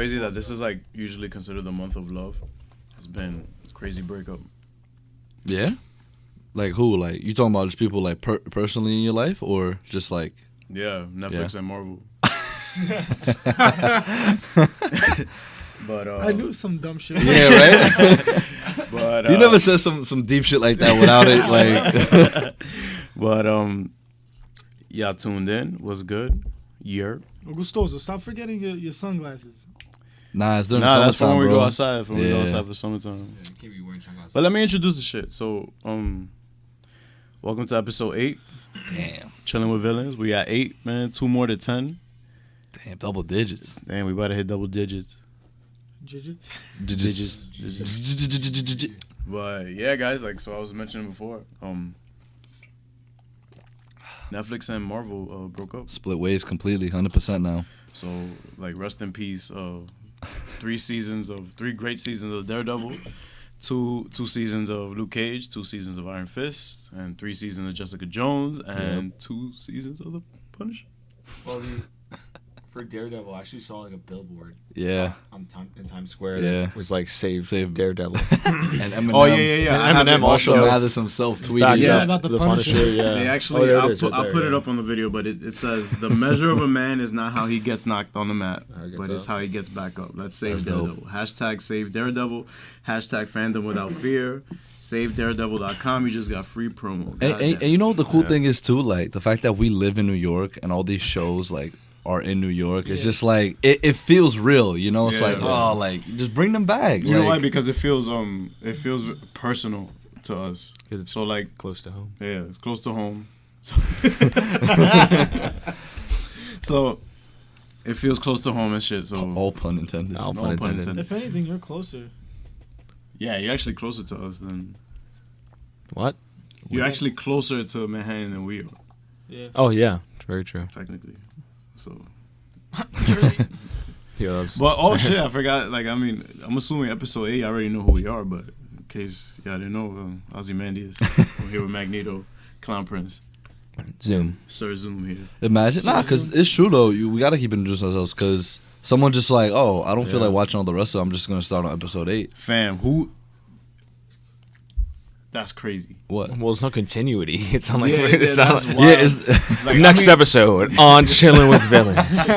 crazy that this is like usually considered the month of love? It's been a crazy breakup. Yeah? Like who? Like you talking about just people like personally in your life or just like Yeah, Netflix and Marvel. But I knew some dumb shit. Yeah, right? But you never said some deep shit like that without it like But yeah, tuned in. Was good. Year. Gustoso, stop forgetting your sunglasses. Nah, it's during the That's summertime, when we bro. go outside. When we go outside for summertime. Yeah, can't be wearing sunglasses. But let me introduce the shit. So, welcome to episode 8. Damn. Chilling with villains. We at 8, man. 2 more to 10. Damn, double digits. Damn, we about to hit double digits. Digits? But yeah, guys, like so I was mentioning before, Netflix and Marvel broke up. Split ways completely, 100% now. So like rest in peace. 3 great seasons of Daredevil, two seasons of Luke Cage, 2 seasons of Iron Fist, and 3 seasons of Jessica Jones, and 2 seasons of The Punisher. Well, for Daredevil, I actually saw like a billboard. Yeah. In Times Square. Yeah. That was like save Daredevil. And Eminem. Oh yeah. Eminem Marshall also Mathers himself tweeted. backed Yeah, up about the Punisher. Yeah. They actually, I'll I'll put it up on the video, but it says the measure of a man is not how he gets knocked on the mat, but it's how he gets back up. Let's save Daredevil. Hashtag save Daredevil. Hashtag fandom without fear. SaveDaredevil.com. You just got free promo. And you know what the cool thing is too? Like the fact that we live in New York and all these shows like are in New York. It's just like it feels real, you know. It's like like just bring them back. You know why? Because it feels personal to us. Because it's so like close to home. Yeah, it's close to home. So it feels close to home and shit. So all pun intended. All pun intended. If anything, you're closer. Yeah, you're actually closer to us than. What? You're actually closer to Manhattan than we are. Yeah. Oh yeah, it's very true. Technically. So, Jersey. Yeah, but shit, I forgot. Like, I mean, I'm assuming episode 8, I already know who we are, but in case y'all didn't know, Ozymandias. I'm here with Magneto, Clown Prince, Zoom. Sir Zoom here. Imagine, because it's true though. We gotta keep introducing ourselves because someone just like, oh, I don't feel like watching all the rest of it. I'm just gonna start on episode 8. Fam, who? That's crazy. What? Well, it's no continuity. It's on like that's wild. Yeah, it's like, next episode on Chillin' with Villains.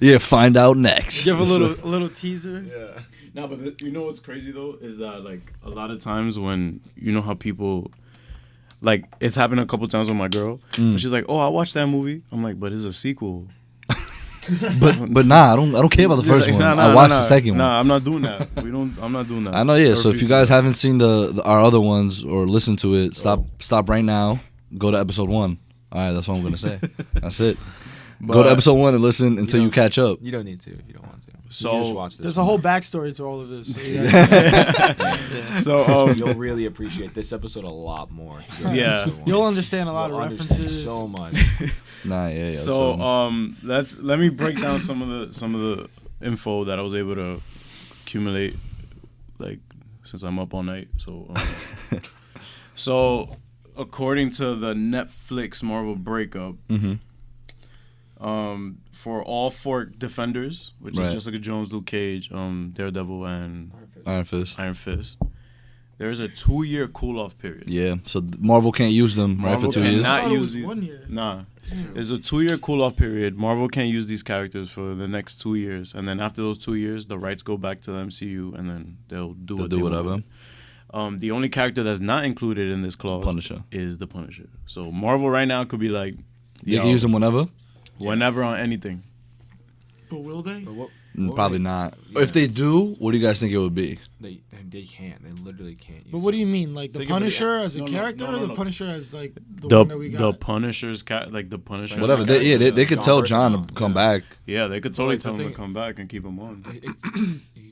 yeah. Find out next. Give a little teaser. Yeah. No, but you know what's crazy though is that like a lot of times when you know how people like it's happened a couple times with my girl. But she's like, "Oh, I watched that movie." I'm like, "But it's a sequel." but nah, I don't care about the first one. I watched the second one. Nah, I'm not doing that. I'm not doing that. I know, yeah. So if you guys haven't seen our other ones or listened to it, stop right now. Go to episode 1. All right, that's what I'm gonna say. That's it. Go to episode 1 and listen until you catch up. You don't need to. You don't want to. So you just watch this. There's a whole backstory to all of this. So, so you'll really appreciate this episode a lot more. Yeah. You'll understand a lot of references. So much. Nah, yeah. So let me break down some of the info that I was able to accumulate, like since I'm up all night. So according to the Netflix Marvel breakup, for all 4 defenders, which is Jessica Jones, Luke Cage, Daredevil, and Iron Fist. There's a 2-year cool-off period. Yeah, so Marvel can't use them for 2 years. Not use 1 year. Nah, there's a 2-year cool-off period. Marvel can't use these characters for the next 2 years, and then after those 2 years, the rights go back to the MCU, and then they'll do whatever. The only character that's not included in this clause is the Punisher. So Marvel right now could be like, they can use them whenever on anything. But will they? Probably not. Yeah. If they do, what do you guys think it would be? They can't. They literally can't. But what do you mean? Like the Punisher as a character, or the Punisher as like the one that we got? The Punisher's the Punisher. Whatever. They could tell John to come back. Yeah, they could totally tell him to come back and keep him on.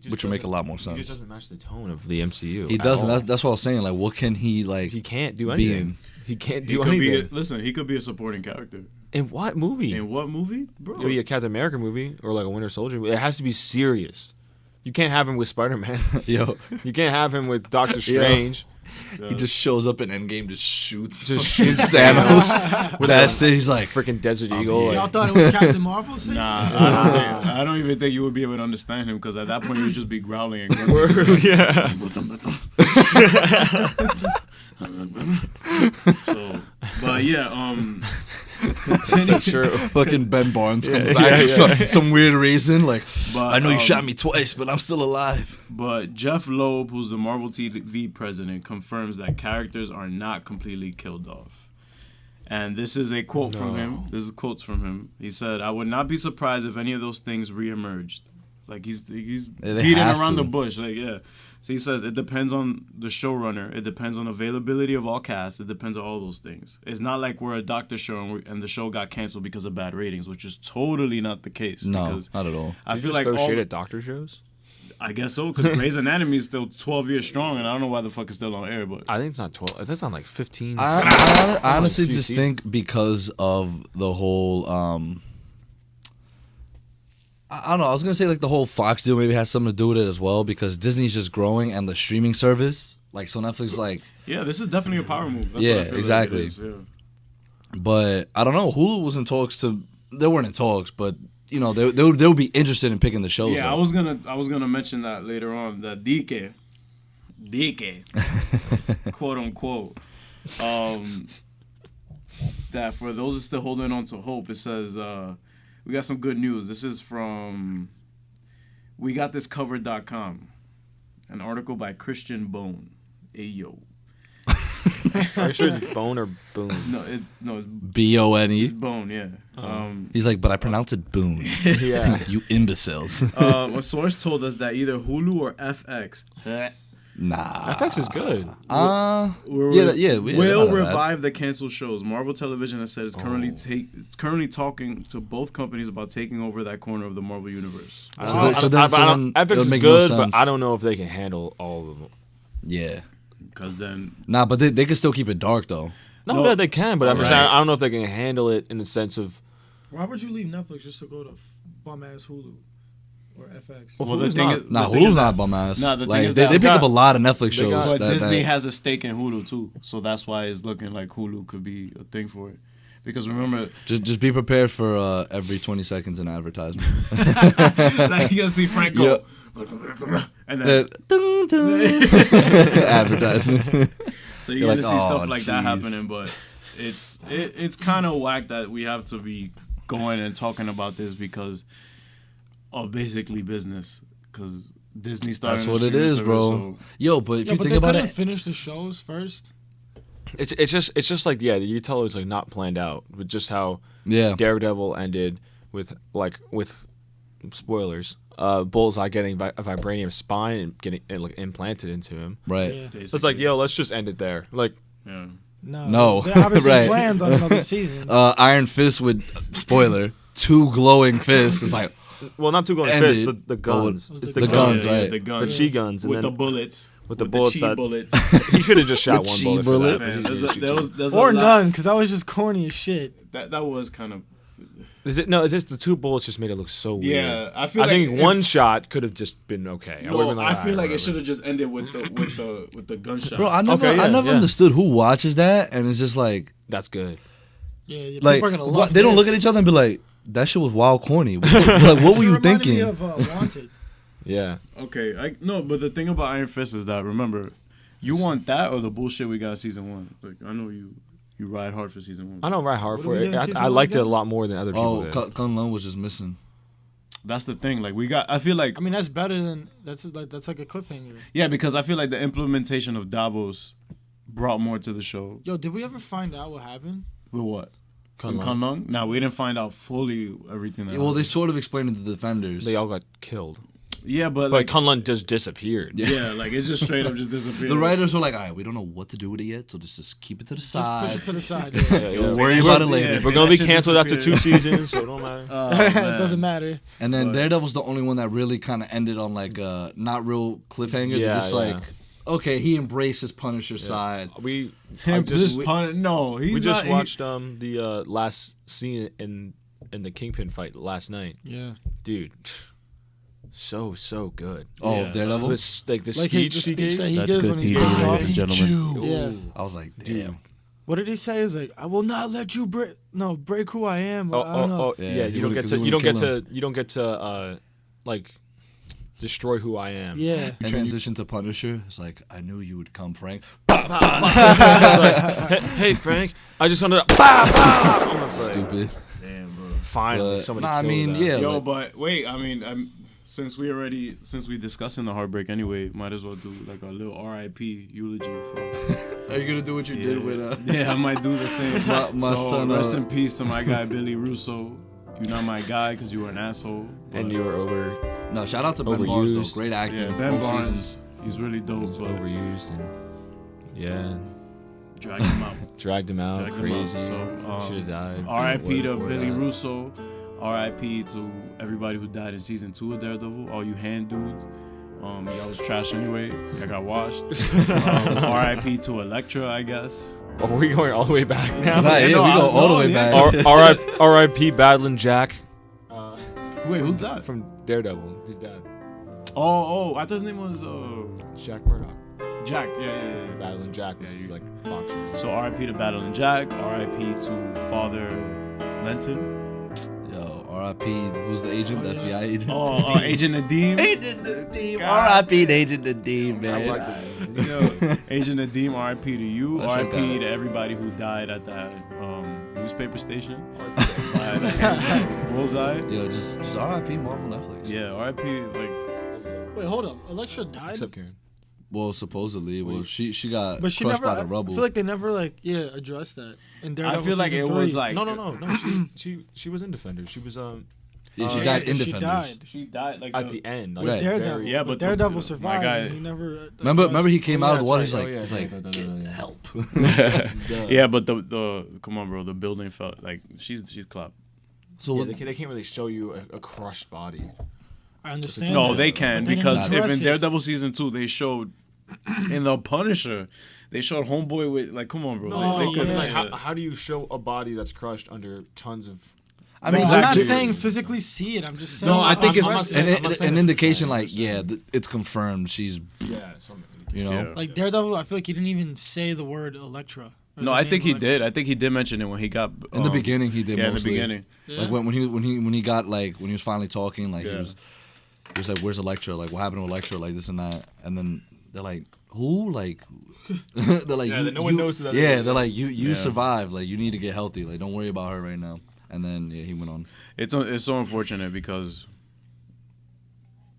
Which would make a lot more sense. He just doesn't match the tone of the MCU. He doesn't. That's what I was saying. Like, what can he like? He can't do anything. He can't do anything. He could be a supporting character. In what movie? Bro? It would be a Captain America movie or like a Winter Soldier movie. It has to be serious. You can't have him with Spider-Man. Yo. You can't have him with Doctor Strange. He just shows up in Endgame, just shoots Thanos. That's it. He's like freaking Desert Eagle. Y'all thought it was Captain Marvel? I don't even think you would be able to understand him because at that point you would just be growling and grunting. Yeah. So, but yeah, That's true. Fucking Ben Barnes comes back for some weird reason. Like, but, I know you shot me twice, but I'm still alive. But Jeff Loeb, who's the Marvel TV president, confirms that characters are not completely killed off. And this is a quote from him. This is quotes from him. He said, "I would not be surprised if any of those things reemerged." Like he's beating around the bush. Like So he says it depends on the showrunner. It depends on availability of all cast. It depends on all those things. It's not like we're a doctor show and the show got canceled because of bad ratings, which is totally not the case. No, not at all. I feel like throw shit at doctor shows. I guess so, because Grey's Anatomy is still 12 years strong, and I don't know why the fuck it's still on air. But I think it's not 12. I think it's on like 15. I honestly just think because of the whole. I don't know. I was gonna say like the whole Fox deal maybe has something to do with it as well because Disney's just growing and the streaming service. Like so, Netflix like. Yeah, this is definitely a power move. That's yeah, what I feel exactly. Like it is, yeah. But I don't know. Hulu was in talks to. They weren't in talks, but you know they would be interested in picking the shows. Yeah, up. I was gonna mention that later on. That Dike, quote unquote. That for those who are still holding on to hope, it says. We got some good news. This is from WeGotThisCovered.com. An article by Christian Bone. Ayo. Are you sure it's Bone or Boone? No, it's Bone. It's Bone, yeah. He's like, but I pronounce it Boone. Yeah. You imbeciles. A source told us that either Hulu or FX. Nah. FX is good. Will revive the canceled shows. Marvel Television has said it's currently talking to both companies about taking over that corner of the Marvel universe. FX is good, but I don't know if they can handle all of them. Yeah. Because then... Nah, but they can still keep it dark, though. No, they can, but I'm just saying, I don't know if they can handle it in the sense of... Why would you leave Netflix just to go to bum-ass Hulu? Or FX. Well, the thing is, Hulu's not bum ass. Nah, the like, thing is they pick up a lot of Netflix shows. But Disney has a stake in Hulu too, so that's why it's looking like Hulu could be a thing for it. Because remember, just be prepared for every 20 seconds an advertisement. Like you gonna see Franco, yep. And then advertisement. So you're gonna see stuff like that happening, but it's kind of whack that we have to be going and talking about this because. Of basically business, because Disney started. That's what it is, bro. So. But if you think about it, they finish the shows first. It's just like you tell it's like not planned out with just how Daredevil ended with spoilers. Bullseye getting a vibranium spine and getting it implanted into him. Right. Yeah. So it's like let's just end it there. Like no, they obviously planned on another season. Iron Fist with spoiler 2 glowing fists. It's like. Well, not 2 glowing fists, the guns. It's the guns, right? The guns. The chi guns. With the bullets. With the bullets. He should have just shot one bullet for that. Or none, because that was just corny as shit. That was kind of... Is just the 2 bullets just made it look so weird. Yeah, I think one shot could have just been okay. No, I feel like it should have just ended with the gunshot. Bro, I never understood who watches that and it's just like... That's good. Yeah, like, people are gonna love they don't look at each other and be like, that shit was wild corny. What were you thinking? Me of, Wanted. Yeah. Okay. But the thing about Iron Fist is that, remember, you want that or the bullshit we got in season 1. Like, I know you ride hard for season 1. I don't ride hard for it. I liked it a lot more than other people did. Kunlun was just missing. That's the thing. Like, I feel like... I mean, that's better than... That's like a cliffhanger. Yeah, because I feel like the implementation of Davos brought more to the show. Yo, did we ever find out what happened? With what? Kunlun? No, we didn't find out fully everything. Well, they sort of explained to the defenders. They all got killed. Yeah, but Kunlun just disappeared. Yeah, like it just straight up just disappeared. The writers were like, all right, we don't know what to do with it yet, so just keep it to the side. Just push it to the side. We'll worry about it later. We're going to be canceled after 2 seasons, so it don't matter. It doesn't matter. And then Daredevil's the only one that really kind of ended on like a not real cliffhanger. Yeah, just like, okay, he embraces Punisher's side. We just watched the last scene in the Kingpin fight last night. Yeah, dude, so good. Oh, Daredevil. This the Like speech the speech that he That's gives good when he's TV, pissed ladies off. and gentlemen. Yeah. I was like, damn. What did he say? He's like, I will not let you break who I am. I don't know. Yeah, you don't get to like destroy who I am. Yeah. And transition to Punisher. It's like, I knew you would come, Frank. Like, hey Frank, I just wanted to Stupid. Damn, bro. Finally, But, somebody nah, I killed mean, that. yeah. Yo, like- but wait, I mean, since we discussing the heartbreak anyway, might as well do like a little R.I.P. eulogy for. Are you gonna do what you did with? Yeah, I might do the same. My so, son. Rest in peace to my guy Billy Russo. You're not my guy because you were an asshole. And you were over. No, shout out to Ben Barnes though. Overused. Great acting. Yeah, Ben both Barnes. seasons. He's really dope. He's But overused and yeah, drag him out. dragged him out. Drag him Crazy. out. So, Should have died. R.I.P. to Before Billy that. Russo. R.I.P. to everybody who died in season 2 of Daredevil. All you hand dudes. Y'all was trash anyway. I got washed. R.I.P. to Elektra, I guess. Oh, are we going all the way back now? Nah, yeah, we go all the way back. R.I.P. Battling Jack. Wait, who's that? From Daredevil. His dad. Oh, I thought his name was Jack Murdoch. Jack. Yeah. Battling Jack was his like boxer. So R.I.P. to Battling Jack. R.I.P. to Father Lenton. Yo, R.I.P. Who's the agent? The FBI agent. Oh, Agent Nadeem. Agent Nadeem. R.I.P. to Agent Nadeem, man. I like the Yo, Agent Nadeem. R.I.P. to you. That's your R.I.P. guy. to everybody who died at that newspaper station. By the hands of Bullseye. Yo, just R.I.P. Marvel Netflix. Yeah, R.I.P. Like, Wait, hold up. Elektra died? Except Karen. Well, supposedly, she got But she crushed never. by the rubble. I feel like they never addressed that. In Daredevil I feel like it season was 3. like No. She was in Defenders. She was yeah, she died in She Defenders. died. she died like at the end. Like, Right. Daredevil. Yeah, but but the- Daredevil my survived. guy- And he never. Remember he came out of the water. that's He's right. like, Oh, yeah, he's like, yeah. help. Yeah, but the come on, bro. The building felt like she's clapped. So Yeah, what, they can't really show you a crushed body. I understand. No, that, they but can they didn't because if address in it. Daredevil season 2 they showed in the Punisher, they showed Homeboy with like, come on, bro. No, they yeah. couldn't, Like, how do you show a body that's crushed under tons of? I mean, I'm not Exactly. saying physically see it. I'm just saying. No, I think it's- address an, it. I'm not an, saying an it's indication, percent, like, yeah, it's confirmed. She's, Yeah, something. you know, Yeah. Like Daredevil, I feel like he didn't even say the word Elektra. or No, the I name think he Elektra. did. I think he did mention it when he got in the beginning he did Yeah, mostly. in the beginning. Yeah. Like when he got like when he was finally talking, like Yeah. he was like, "Where's Elektra? Like, what happened to Elektra? Like this and that." And then they're like, "Who? Like?" They're like, Yeah, you, no one you- knows who that Yeah, is. they're like, "You Yeah. survived. Like, you need to get healthy. Like, don't worry about her right now." And then yeah, he went on. It's so unfortunate because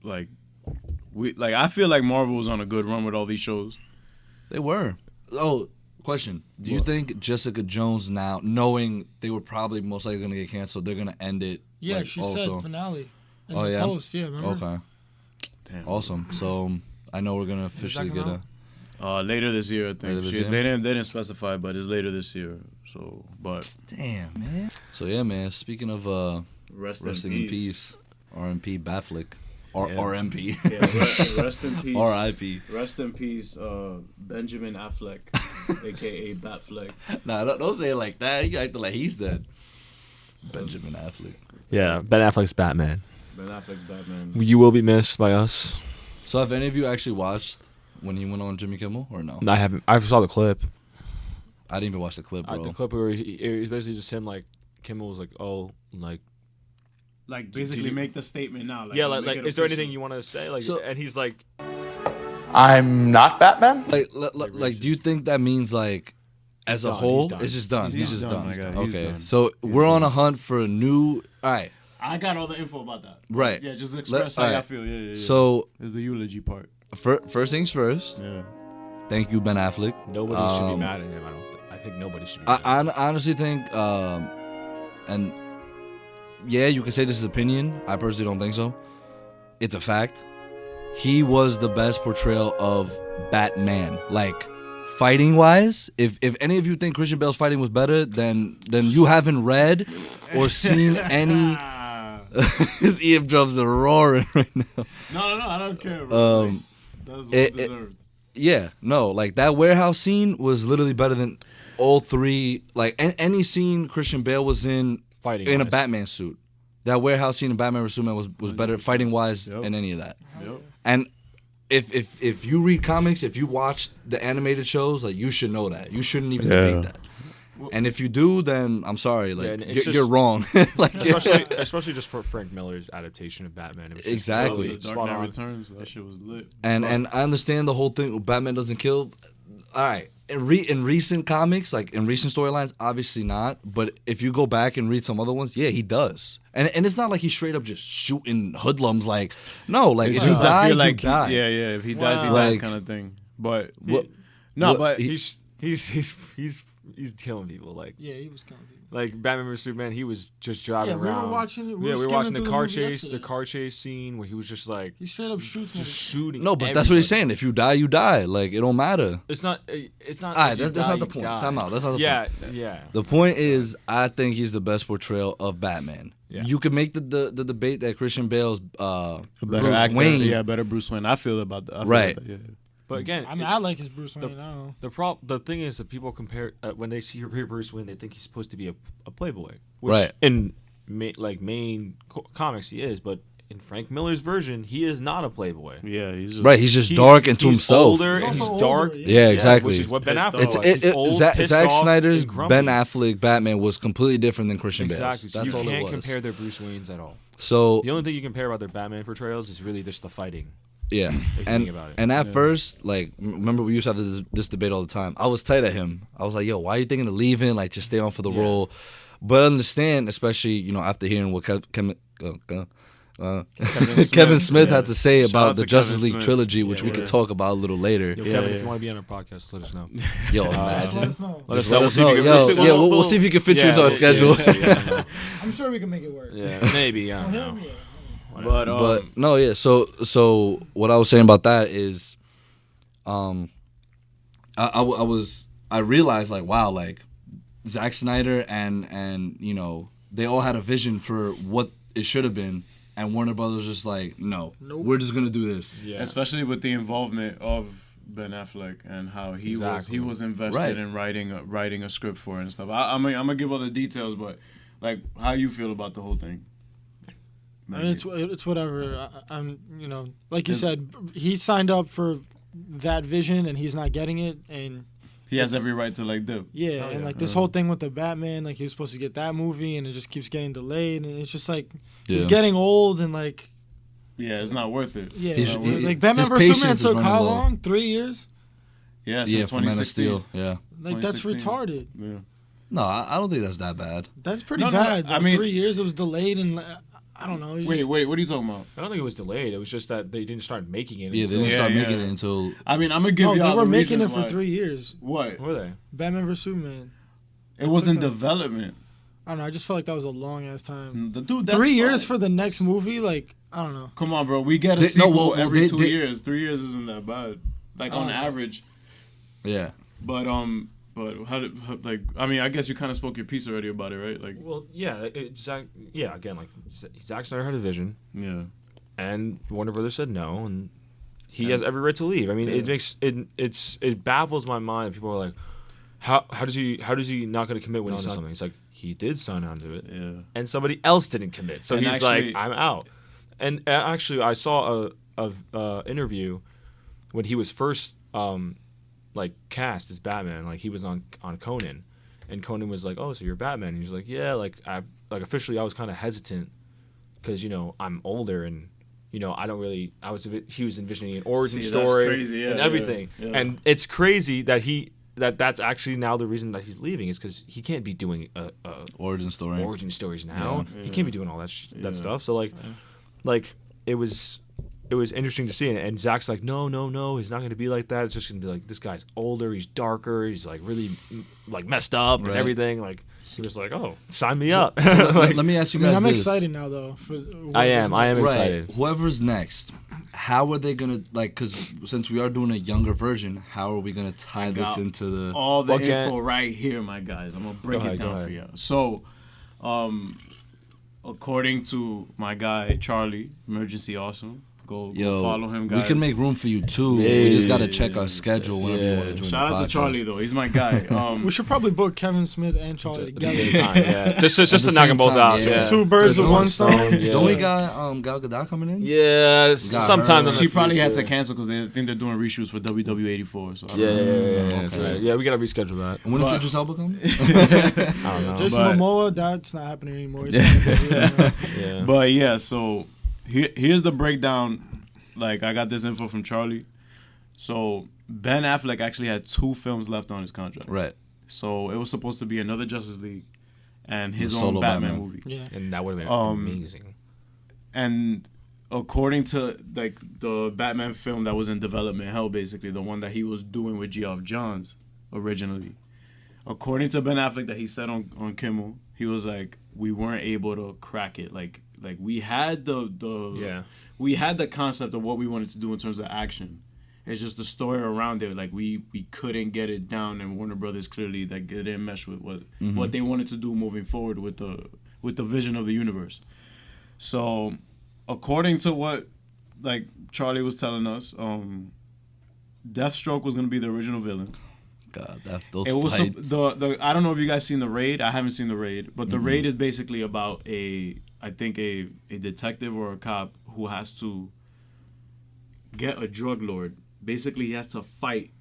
I feel like Marvel was on a good run with all these shows. They were. Oh, question: do you What? think Jessica Jones now, knowing they were probably most likely going to get canceled, they're going to end it? Yeah, like, she also? said finale. In Oh, the yeah? post, yeah, remember? Okay, Damn. awesome. So I know we're gonna officially get come a. Later this year, I think. Later this year? They didn't specify, but it's later this year. So, but Damn, man. So yeah, man. Speaking of resting in peace, R.M.P. Batfleck, Yeah. R.M.P. Yeah, rest in peace. R.I.P. Rest in peace, Benjamin Affleck, aka Batfleck. Nah, don't say it like that. You acting like he's dead. Benjamin Affleck. Yeah, Ben Affleck's Batman. Ben Affleck's Batman. You will be missed by us. So have any of you actually watched when he went on Jimmy Kimmel or no? I haven't. I saw the clip. I didn't even watch the clip, bro. The clip where it was basically just him. Like Kimmel was like, "Oh, like Like Do basically you- make the statement now. yeah, make like it is there official. anything you want to say?" Like, So- and he's like, I'm not Batman? Like, do you think that means like, as a done, whole, he's done. it's just done? He's just done. my guy, he's Okay, done. so we're on a hunt for a new. All right, I got all the info about that. Right. Yeah, just express how I alright. feel. Yeah. so is the eulogy part. first things first. Yeah. Thank you, Ben Affleck. nobody should be Um, mad at him. I think nobody should be. Mad I at him. honestly think, and yeah, you can say this is opinion. I personally don't think so. It's a fact. He was the best portrayal of Batman. Like, fighting wise, if any of you think Christian Bale's fighting was better, then you haven't read or seen any. His eardrums are roaring right now. No, I don't care, bro. That's it- deserved. Yeah, no, like that warehouse scene was literally better than all three. Like any scene Christian Bale was in Fighting a wise. Batman suit. That warehouse scene in Batman vs Superman was better fighting wise than any of that. Yep. And if you read comics, if you watch the animated shows, like you should know that. You shouldn't even debate that. And if you do, then I'm sorry, like you're wrong. Like, especially just for Frank Miller's adaptation of Batman. Exactly. The Dark Knight Returns, that shit was lit. And I understand the whole thing. Batman doesn't kill. All right, in recent comics, like in recent storylines, obviously not. But if you go back and read some other ones, yeah, he does. And it's not like he's straight up just shooting hoodlums. Like no, like if you die, you die. Yeah. If he dies, he dies, kind of thing. But he's killing people. Like he was killing people. Like Batman vs Superman, he was just driving around. We were watching it. We were watching the car chase scene where he was just like he straight up shoots, just shooting. No, but that's what he's saying. If you die, you die. Like it don't matter. It's not. All right, that's not the point. Time out. That's not the point. Yeah. The point is, I think he's the best portrayal of Batman. Yeah. You could make the debate that Christian Bale's Bruce Wayne. Yeah, better Bruce Wayne. I feel about that. Right. But again, I mean, I like his Bruce Wayne. I don't know. The thing is that people compare when they see Bruce Wayne, they think he's supposed to be a playboy. Which right. In main comics, he is, but in Frank Miller's version, he is not a playboy. Yeah, he's just dark and to himself. Older and he's dark. Yeah, exactly. Which is what Ben Affleck. Zack Snyder's Ben Affleck Batman was completely different than Christian Bale's. Exactly. That's all it was. You can't compare their Bruce Waynes at all. So the only thing you compare about their Batman portrayals is really just the fighting. Yeah, and at first, like, remember we used to have this debate all the time. I was tight at him. I was like, "Yo, why are you thinking of leaving? Like, just stay on for the role." But understand, especially after hearing what Kevin Smith had to say about the Justice League trilogy, which we could talk about a little later. Yo, Kevin, if you want to be on our podcast, let us know. Yo, imagine. Let us know. We'll see if you can fit you into our schedule. I'm sure we can make it work. Yeah, maybe. I don't know. But no, yeah. So what I was saying about that is, I realized like, wow, like Zack Snyder and they all had a vision for what it should have been, and Warner Brothers just like, nope. We're just gonna do this. Yeah. Especially with the involvement of Ben Affleck and how he was invested in writing a script for it and stuff. I'm gonna give all the details, but like, how you feel about the whole thing? I mean, it's whatever. I'm like you said, he signed up for that vision and he's not getting it, and he has every right to like dip. Yeah, and like this whole thing with the Batman, like he was supposed to get that movie and it just keeps getting delayed, and it's just like he's getting old and like it's not worth it. Yeah, like Batman vs Superman took how long? 3 years. Yeah, since 2016. Yeah, like that's retarded. Yeah. No, I don't think that's that bad. That's pretty bad. I mean, 3 years it was delayed and. I don't know. Wait, what are you talking about? I don't think it was delayed. It was just that they didn't start making it. Yeah, they didn't start making it until. I mean, I'm gonna give you. They were making it for 3 years. What were they? Batman vs Superman. It was in development. I don't know. I just felt like that was a long ass time. Dude, that's 3 years for the next movie. Like, I don't know. Come on, bro. We get a sequel every 2 years. 3 years isn't that bad. Like on average. Yeah. But I mean, I guess you kind of spoke your piece already about it, right? Like, well, yeah, again, like Zack Snyder had a vision, and Warner Brothers said no, and he has every right to leave. I mean, it baffles my mind. People are like, how does he not going to commit when he signed something? It's like he did sign onto it, and somebody else didn't commit, so he's like, I'm out. And actually, I saw a interview when he was first. Like cast as Batman, like he was on Conan, and Conan was like, "Oh, so you're Batman?" And he's like, "Yeah, like officially I was kind of hesitant because I'm older and I don't really he was envisioning an origin story and everything, and it's crazy that that's actually now the reason that he's leaving is because he can't be doing origin stories now. He can't be doing all that stuff. So like it was interesting to see, and Zach's like, no, he's not going to be like that. It's just going to be like, this guy's older, he's darker, he's like really like messed up and everything. Like he was like, oh, sign me up. Like, let me ask you guys. I'm excited now though. I am excited. Whoever's next, how are they going to because since we are doing a younger version, how are we going to tie this into the all the info right here, my guys? I'm gonna break it down for you. So, according to my guy Charlie, Emergency Awesome. Go follow him, guys. We can make room for you too. We just gotta check our schedule whenever you want to join. Shout out to Charlie though. He's my guy. We should probably book Kevin Smith and Charlie together. At the same time, yeah. Just to knock them both out. Yeah. Two birds with one stone. Don't we got Gal Gadot coming in? Yeah, sometimes she probably had to cancel because they think they're doing reshoots for WW84. So That's right. Yeah, we gotta reschedule that. And when does Idris Elba come? I don't know. Jason Momoa, that's not happening anymore. Yeah. But yeah, so here's the breakdown. Like, I got this info from Charlie. So Ben Affleck actually had 2 films left on his contract. Right. So it was supposed to be another Justice League and his own Batman movie. Yeah. And that would have been amazing. And according to like the Batman film that was in development hell, basically the one that he was doing with Geoff Johns originally, according to Ben Affleck that he said on Kimmel, he was like, we weren't able to crack it. Like we had we had the concept of what we wanted to do in terms of action. It's just the story around it. Like we couldn't get it down, and Warner Brothers clearly like it didn't mesh with what they wanted to do moving forward with the vision of the universe. So, according to what like Charlie was telling us, Deathstroke was gonna be the original villain. God, those fights. I don't know if you guys seen The Raid. I haven't seen The Raid, but The Raid is basically about a detective or a cop who has to get a drug lord. Basically, he has to fight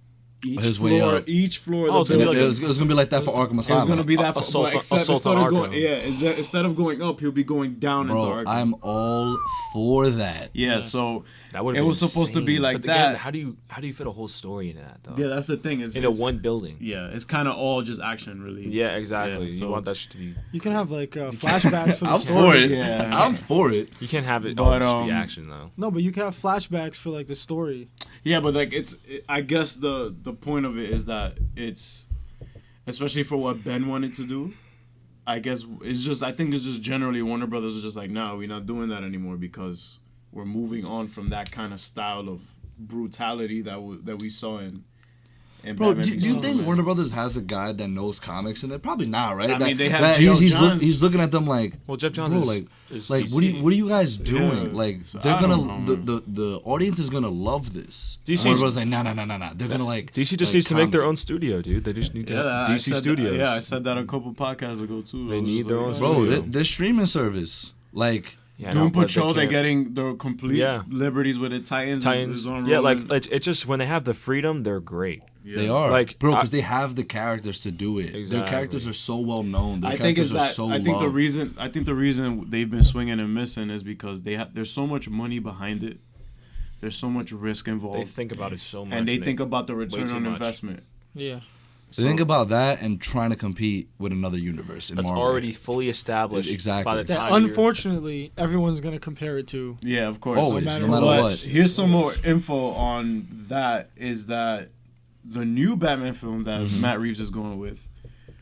each floor. Oh, it was gonna be like that for Arkham Asylum. It was gonna be that for Assault instead on of going, Arkham. instead of going up, he'll be going down into Arkham. I'm all for that. Yeah, so that would. It was supposed to be like but that. Again, how do you fit a whole story into that though? Yeah, that's the thing. Is in a one building. Yeah, it's kind of all just action, really. Yeah, exactly. Yeah, so you want that shit to be. You can have like flashbacks for the I'm story. for it. Yeah. I'm for it. You can't have it But, all just be action though. No, but you can have flashbacks for like the story. Yeah, but like I guess the point of it is that it's, especially for what Ben wanted to do, I guess I think it's just generally Warner Brothers is just like, no, we're not doing that anymore because we're moving on from that kind of style of brutality that we saw in Bro, Batman do you think Warner Brothers has a guy that knows comics in there? Probably not, right? I mean, they have Geoff Johns. He's looking at them like, well, Geoff Johns is what are you guys doing? Yeah. Like, So they're the audience is gonna love this. Warner Brothers like, nah. They're gonna like. DC just needs to make their own studio, dude. They just need to DC Studios. I said that a couple podcasts ago too. They need their own Bro, studio. their streaming service, like. Yeah, Doom Patrol, they're getting the complete liberties with it. Titans is on yeah, rolling. like it's just when they have the freedom, they're great. Yeah. They are, like, bro, because they have the characters to do it. Exactly. Their characters are so well known. Their I think characters are so I think loved. the reason they've been swinging and missing is because there's so much money behind it. There's so much risk involved. They think about it so much, and they think about the return on much. investment. Yeah. So think about that and trying to compete with another universe in that's Marvel. already fully established. Exactly. By the That time unfortunately, everyone's gonna compare it to. Yeah, of course. Always, no matter But what. Here's some more info on that. Is that the new Batman film that Matt Reeves is going with?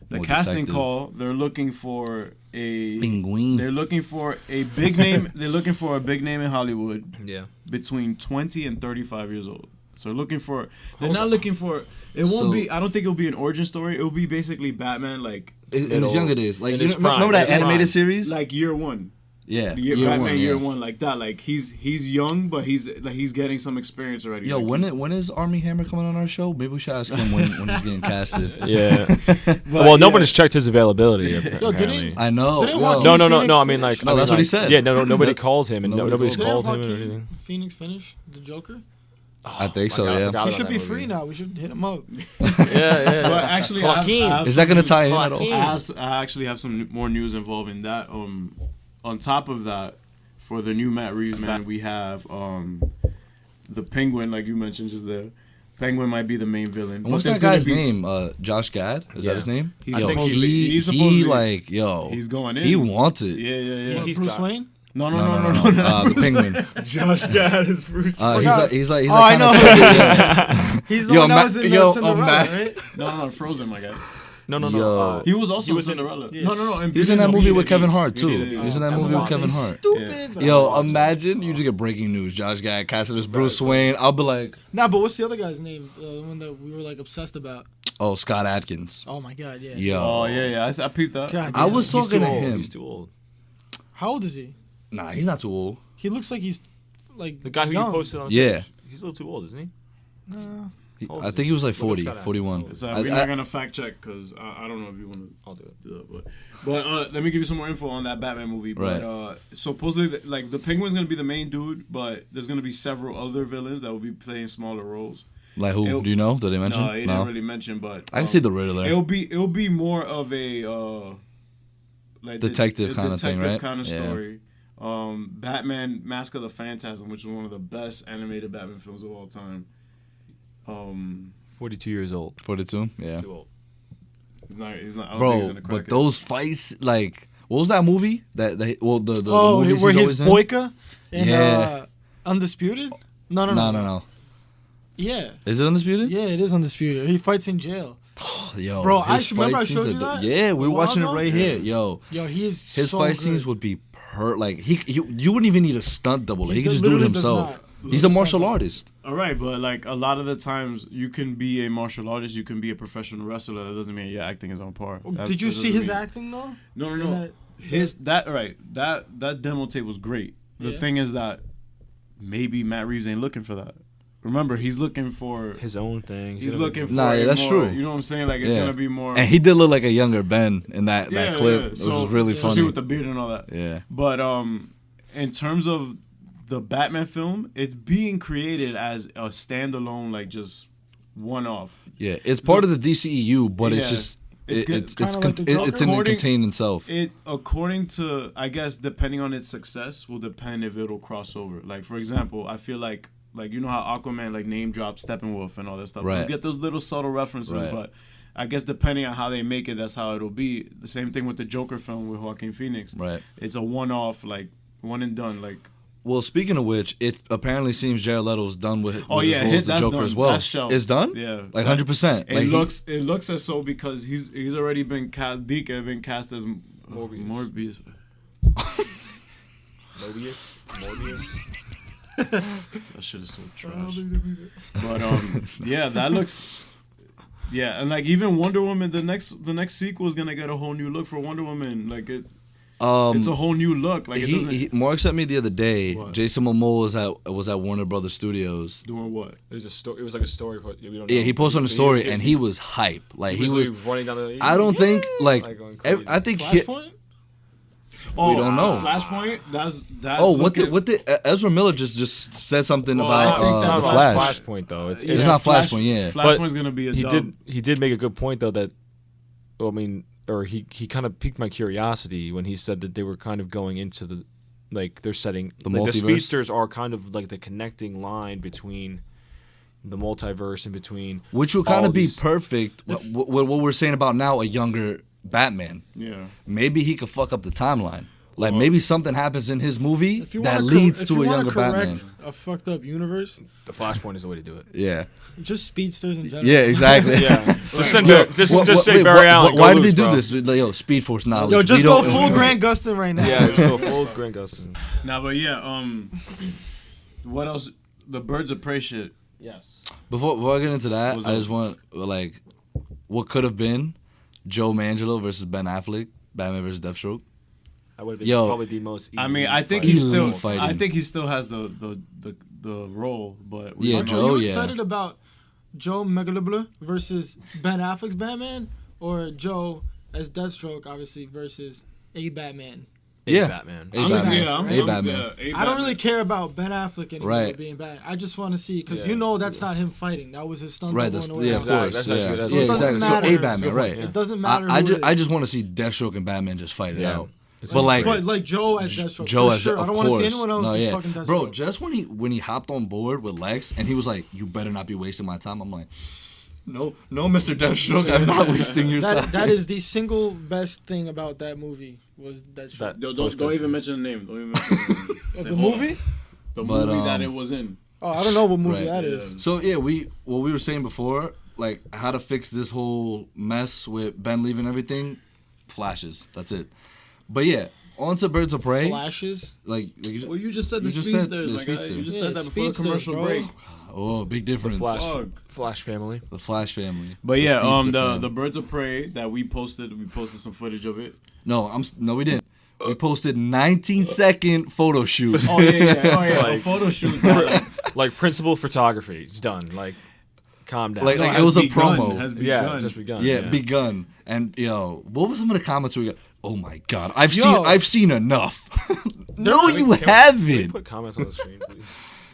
The More casting detective. call. They're looking for a Penguin. They're looking for a big name. They're looking for a big name in Hollywood. Yeah. Between 20 and 35 years old. So they're not looking for. It won't be. I don't think it'll be an origin story. It'll be basically Batman like in his younger days, like his prime, remember that his animated prime. series? like year one. Yeah, Batman year yeah. one like that. Like he's young, but he's getting some experience already. Yo, like, when is Armie Hammer coming on our show? Maybe we should ask him when he's getting casted. Yeah. Well, no one has checked his availability. Apparently. I know. Didn't yo. Joaquin No. Phoenix I mean, like, No, that's what he said. Yeah, nobody called him, and nobody's Didn't called him or Joaquin anything. Phoenix finish the Joker? I think so. Yeah. He should be free now. We should hit him up. Yeah. But actually, Joaquin. I have Is that gonna some tie in news- at all? I actually have some more news involving that. On top of that, for the new Matt Reeves man, we have the Penguin, like you mentioned just there. Penguin might be the main villain. And what's that guy's name? Josh Gad? Is that his name? He's Yo, supposed to- he he's supposed to be- like yo. He's going in. He wants it. Yeah. Bruce Wayne? No. The Penguin. Josh Gad is Bruce. He's like. Oh, I know. Yeah. He's the Yo, one that was in Cinderella, imagine- right? No, Frozen, my guy. No. Yo. He was also He was in- Cinderella. yes. No. He's in that movie with Kevin Hart too. Yeah. He's in that That's movie with awesome. Kevin Hart. Stupid. but Yo, I'm imagine you just get breaking news. Josh Gad casted as Bruce Wayne. I'll be like, Nah, but what's the other guy's name? The one that we were like obsessed about. oh, Scott Adkins. Oh my god, yeah. Yo. Oh yeah. I peeped that. God, I was He's talking too to old. him. He's too old. How old is he? Nah, he's not too old. He looks like he's like The guy who young. you posted on Yeah. page. He's a little too old, isn't he? I think he was like 40, Look, 41. We're not gonna fact check because I don't know if you want to. I'll do it. Do that, but let me give you some more info on that Batman movie. Right. But supposedly, like the Penguin's gonna be the main dude, but there's gonna be several other villains that will be playing smaller roles. Like who? Do you know? Did they mention? No, he didn't really mention, but I can see the Riddler. It'll be more of a like detective kind of thing, right? Kind of story. Batman: Mask of the Phantasm, which is one of the best animated Batman films of all time. 42 years old. 42? Yeah. Too old. He's not. I don't think he's Bro, gonna crack but it. those fights, like, what was that movie? The Oh, movies where he's he's always in? Boyka in Yeah. Undisputed? No. Yeah. Is it Undisputed? Yeah, it is Undisputed. He fights in jail. Yo, Bro, his remember I fight showed scenes you are that? Yeah, we A were while watching it ago? right here. Yo, Yo, he is his so fight good. scenes would be like you wouldn't even need a stunt double. He could just do it literally does himself. not. He's a martial artist. All right, but like a lot of the times, you can be a martial artist, you can be a professional wrestler. That doesn't mean your acting is on par. Did you see his acting though? No. That demo tape was great. The thing is that maybe Matt Reeves ain't looking for that. Remember, he's looking for His own thing. He's looking for that's more, true. You know what I'm saying? Like it's gonna be more. And he did look like a younger Ben in that clip, Yeah. which So, was really especially funny. with the beard and all that. Yeah. But in terms of the Batman film, it's being created as a standalone, like just one-off. Yeah, it's part of the DCEU, but it's Yeah. just It's it's contained in itself. It according to, I guess, depending on its success, will depend if it'll cross over. Like for example, I feel like you know how Aquaman like name drops Steppenwolf and all that stuff. Right. You get those little subtle references, Right. but I guess depending on how they make it, that's how it'll be. The same thing with the Joker film with Joaquin Phoenix. Right. It's a one-off, like one and done. Like Well, speaking of which, it apparently seems Jared Leto's done with his role yeah, as the that's Joker done. as well. That's shelved. It's done? Yeah. Like 100%. It looks as so because he's already been cast. DK been cast as Morbius. Mobius. That shit is so trash. But yeah, that looks. Yeah, and like even Wonder Woman, the next sequel is gonna get a whole new look for Wonder Woman. Like it's a whole new look. Like it doesn't. Mark sent me the other day. What? Jason Momoa was at Warner Brothers Studios. Doing what? It was a story. It was like a story. We don't know. Yeah, he posted on the story and he was hype. Like he was running down the. I don't think like going crazy. I think Flashpoint? Oh, we don't know. Flashpoint. That's. Oh, what the Ezra Miller just said something Well, about I think the that Flash. Flashpoint though. It's not Flashpoint, yeah. Flashpoint's gonna be a dub. He did make a good point though that, well, I mean, or he kind of piqued my curiosity when he said that they were kind of going into the, like they're setting The like, multiverse? the speedsters are kind of like the connecting line between the multiverse and between Which would kind all of be these- perfect. What we're saying about now, a younger Batman. Yeah. Maybe he could fuck up the timeline. Like maybe something happens in his movie If you that wanna leads to a younger Batman. A fucked up universe, the Flashpoint is the way to do it. Yeah. just speedsters in general. Yeah, exactly. Yeah, just send Yo, just what- say wait, Barry Allen. Why go did they loose, do bro. this? Like, yo, Speed Force knowledge. Yo, just We go don't- full Grant Gustin right now. Yeah, just go full Grant Gustin. Nah, but yeah. What else? The Birds of Prey shit. Yes. Before I get into that, What's I up? just want like, what could have been Joe Mangelo versus Ben Affleck, Batman versus Deathstroke. That would have been Yo, probably the most. I mean, I think Elite he still. fighting. I think he still has the role, but we Yeah, don't know. Joe, Are you yeah. excited about Joe Megalobla versus Ben Affleck's Batman, or Joe as Deathstroke, obviously, versus a Batman? Yeah. Batman. A Batman. I'm A Batman. yeah, I don't really care about Ben Affleck anymore Right. being Batman. I just want to see, because Yeah. you know that's not him fighting. That was his stunt Right, double that's, in the way yeah, out. of Exactly. course. That's Yeah, actually- that's yeah, what- exactly. it So doesn't a matter. Batman, right? It doesn't matter. I who just it I is. just want to see Deathstroke and Batman just fight it Yeah. out. It's But like But like Joe as Deathstroke, Joe for as sure. I of don't want to course. see anyone else No, as yeah. fucking Deathstroke. Bro, just when he hopped on board with Lex and he was like, "You better not be wasting my time." I'm like, "No, Mr. Deathstroke, I'm not wasting your time." that is the single best thing about that movie was Deathstroke. That- Don't even mention the name. Don't even mention the name. Of Say, the hold on. movie? The But, movie that it was in. Oh, I don't know what movie Right. that is. Yeah. So yeah, we were saying before, like how to fix this whole mess with Ben leaving everything, flashes. That's it. But yeah, on to Birds of Prey. Flashes. Like Well, you just said the You just said speedsters, the my guy. You speedsters. just Yeah, said that before the speedsters, commercial bro. break. oh, big difference. Flash. Fuck. Flash family. The Flash family. But The yeah, Speedster the family. Birds of Prey that we posted some footage of it. No, we didn't. We posted 19-second photo shoot. Oh yeah. Like, a photo shoot. Like principal photography. It's done. Like, calm down. Like it was a promo. Yeah, just begun. Yeah, begun. And what was some of the comments we got? Oh my god, I've seen enough. No, you haven't. Can we put comments on the screen, please?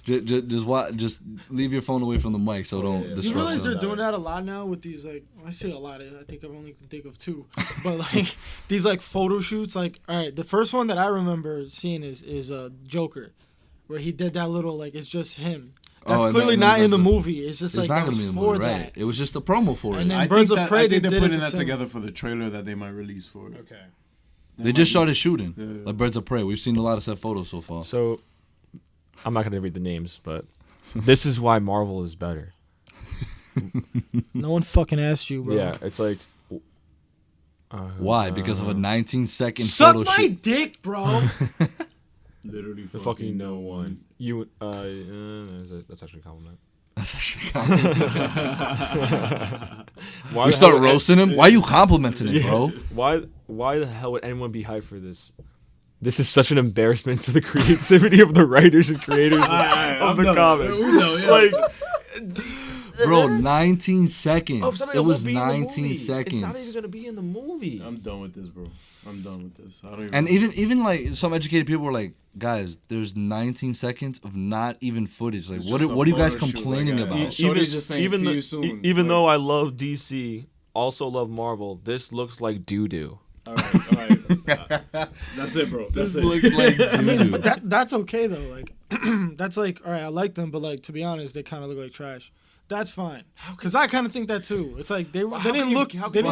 Just leave your phone away from the mic so don't disrupt. You realize they're them. doing that a lot now with these like I see a lot. I think I've only can think of two, but like these like photo shoots. Like all right, the first one that I remember seeing is Joker, where he did that little like it's just him. That's clearly not in the movie. It's just it's like not gonna be in the movie, right? It was just a promo for it. And then I Birds think of Prey, they're did putting it that the together for the trailer that they might release for it. Okay. They just started shooting. Yeah. Like Birds of Prey. We've seen a lot of set photos so far. So, I'm not going to read the names, but this is why Marvel is better. No one fucking asked you, bro. Yeah, it's like... Why? Because of a 19-second Suck photo my shoot. dick, bro. Literally, The fucking no one. You, that's actually a compliment. That's actually Why we the start hell would roasting him. Why are you complimenting him, bro? Why the hell would anyone be hyped for this? This is such an embarrassment to the creativity of the writers and creators of the comics. Like, Bro, 19 seconds. of something It that was won't be in the 19 movie. seconds. It's not even gonna be in the movie. I'm done with this, bro. I'm done with this. I don't even. And even like some educated people were like, guys, there's 19 seconds of not even footage. Like, It's what just are you a guys photo shoot, complaining like, about? Shorty's just saying, see you soon. Even Like- though I love DC, also love Marvel, this looks like doo-doo. All right. That's it, bro. That's it. Looks like doo-doo. But that's okay though. Like that's like all right. I like them, but like to be honest, they kind of look like trash. That's fine. Because I kind of think that too. It's like they didn't look. How can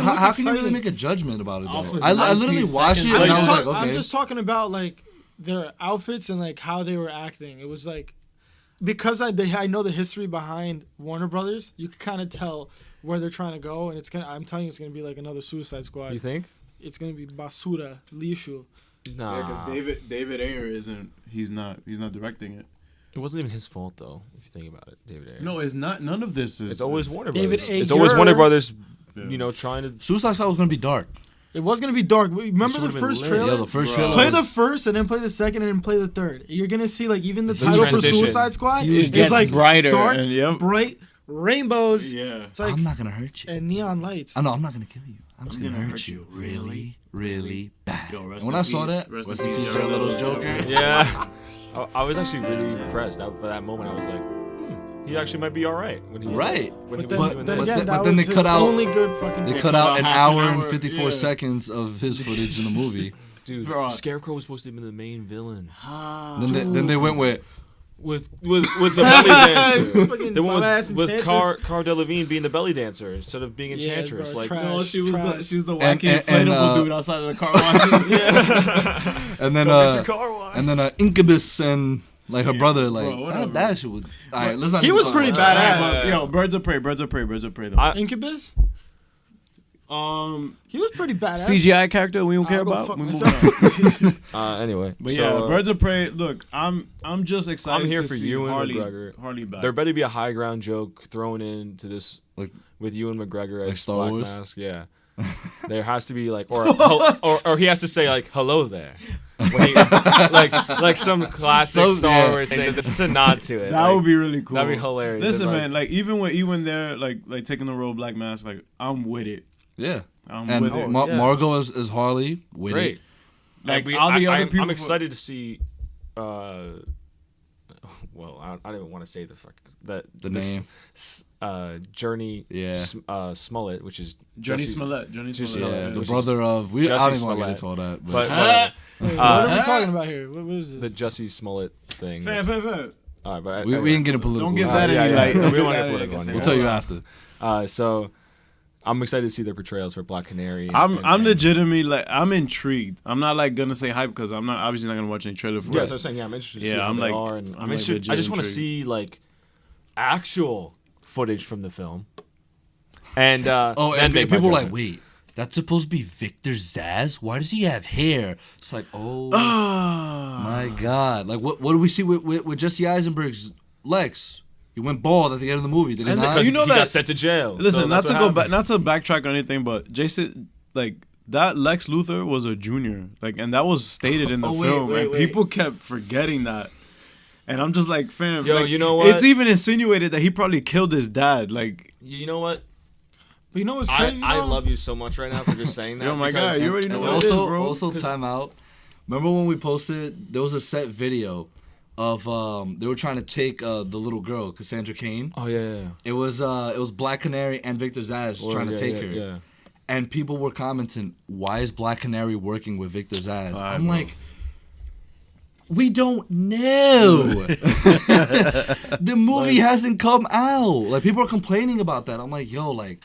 you really make a judgment about it Off though? of I 19 literally watched it seconds. and I was like, okay. I'm just talking about like their outfits and like how they were acting. It was like because I know the history behind Warner Brothers. You can kind of tell where they're trying to go, and I'm telling you, it's gonna be like another Suicide Squad. You think? It's gonna be basura, lixo. Nah. Yeah, because David Ayer isn't. He's not directing it. It wasn't even his fault though, if you think about it, David Ayer. No, it's not. None of this is. It's always Warner David Brothers. Ayer. It's always Warner Brothers, trying to... Suicide Squad was gonna be dark. It was gonna be dark. Remember the would've been first lit. trailer? Yeah, the first trailer. Play was- the first and then play the second and then play the third. You're gonna see like even the The title for transition. Suicide Squad It is gets like brighter dark, and, yep. bright rainbows. Yeah. It's like I'm not gonna hurt you. and neon lights. Oh no, I'm not gonna kill you. I'm just gonna hurt you really, really bad. Yo, rest And when in I saw peace. that, Rest rest in in peace, peace, Jared Little Leto Joker. Joker. Yeah. I was actually really impressed. For that moment, I was like, he actually might be all right. When he was Right. when he But was then, doing then this. again, but that then was they cut his out- only good fucking. They thing. cut out an half an hour and hour, 54 yeah. seconds of his footage in the movie. Dude, Bro. Scarecrow was supposed to be the main villain. Then they went with With the belly dancer. Fucking They went bum-ass with Enchantress. Cara Delevingne being the belly dancer instead of being Enchantress. bro, like, trash. No, she was the And- wacky and, inflatable dude outside of the car wash. and then go get your car washed. and then Incubus and like her brother like bro, whatever. that shit was. All right, let's not. He even was talk pretty about that. badass. Yo, Birds of Prey. Though. Incubus. Um, He was pretty badass. CGI character we don't care I'll go about. fuck We move myself. on. Anyway, But so, yeah, Birds of Prey. Look, I'm just excited. I'm here to for see Ewan Harley, McGregor. Harley back. There better be a high ground joke thrown into this Like- with Ewan McGregor like as Star Black Wars? Mask. Yeah, there has to be like, or he has to say like, "Hello there," when he, like some classic Star Wars thing, just to nod to it. That like, would be really cool. That'd be hilarious. Listen, And, man, like even with Ewan there, like taking the role of Black Mask, like I'm with it. Yeah, I'm and with it. yeah. Margot as Harley with great. it. Like And all the other people. I'm excited to see. Well, I didn't want to say the name. Journey. Yeah. Smollett, which is Johnny Jesse- Smollett. Johnny Just- Smollett. Yeah, yeah, the which brother of I Jesse don't even want to get Smollett. into all that, But Wait, what are we talking about here? What is the this? Jussie Smollett thing. Fan. All right, but we didn't get a political. Don't get right? that yeah, in you, yeah. like We don't don't get want to that in political you. on We'll here. tell you after. So I'm excited to see their portrayals for Black Canary. and- I'm and- legitimately like I'm intrigued. I'm not like gonna say hype because I'm not obviously not gonna watch any trailer for Yeah, it. so I'm saying, I'm interested to Yeah, see how I'm they like- are, and I'm I'm like interested. I legit just want to intrigued. see like actual footage from the film. And then And make my people were like, judgment. wait, that's supposed to be Victor Zsasz? Why does he have hair? It's like, oh my god! Like, what do we see with Jesse Eisenberg's Lex? He went bald at the end of the movie. Did he And not? you know he that- got sent to jail. Listen, so not that's to what go happened. back, not to backtrack or anything, but Jason, like that Lex Luthor was a junior, like, and that was stated in the film, and people kept forgetting that. And I'm just like, fam, yo, like, you know what? It's even insinuated that he probably killed his dad. Like, you know what? But you know what's crazy? I love you so much right now for just saying that. Oh my God, you already know what it is, bro. Also, time out. Remember when we posted? There was a set video of they were trying to take the little girl, Cassandra Cain. Oh yeah. It was Black Canary and Victor Zsasz trying to take her. Yeah. And people were commenting, why is Black Canary working with Victor Zsasz? I'm like, we don't know. The movie hasn't come out. Like, people are complaining about that. I'm like, yo, like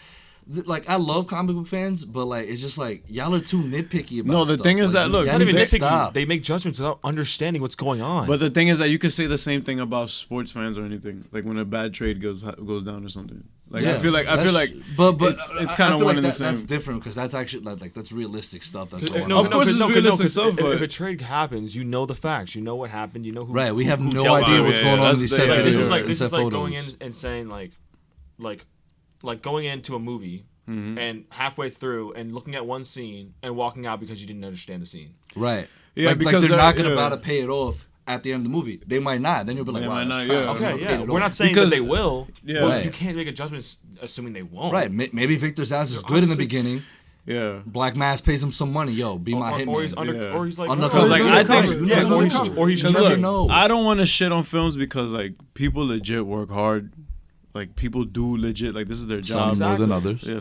I love comic book fans, but like it's just like y'all are too nitpicky about. No, the stuff. thing is that, look, It's not even nitpicky. Stop. They make judgments without understanding what's going on. But the thing is that you could say the same thing about sports fans or anything. Like when a bad trade goes down or something. Like Yeah, I feel like but it's kind of one and the same. That's different because that's actually like that's realistic stuff that's going Of on. course it's realistic stuff, but if a trade happens, you know the facts. You know what happened. You know who. Right, we have no dealt idea with what's it. going on in that's these the- set yeah, Like, videos. this is like and going in photos. and saying like going into a movie and halfway through and looking at one scene and walking out because you didn't understand the scene. Right. Yeah, like because they're not gonna yeah. about to pay it off at the end of the movie. They might not. Then you'll be like, They wow, might that's not, trash. yeah. I'm gonna Okay, pay yeah. it We're off. not saying Because- that they will. Yeah. But Right. you can't make adjustments assuming they won't. Right. Maybe Victor Zsasz is good in the beginning. Yeah. Black Mass pays him some money. Yo, be my hitman. Or he's Yeah. or he's like Undercover. Because like I undercover. think, Yeah, yeah, undercover. or he's You because never trying. know. I don't want to shit on films because like people legit work hard. Like people do legit, like this is their job. Some more than Exactly. others. Yeah,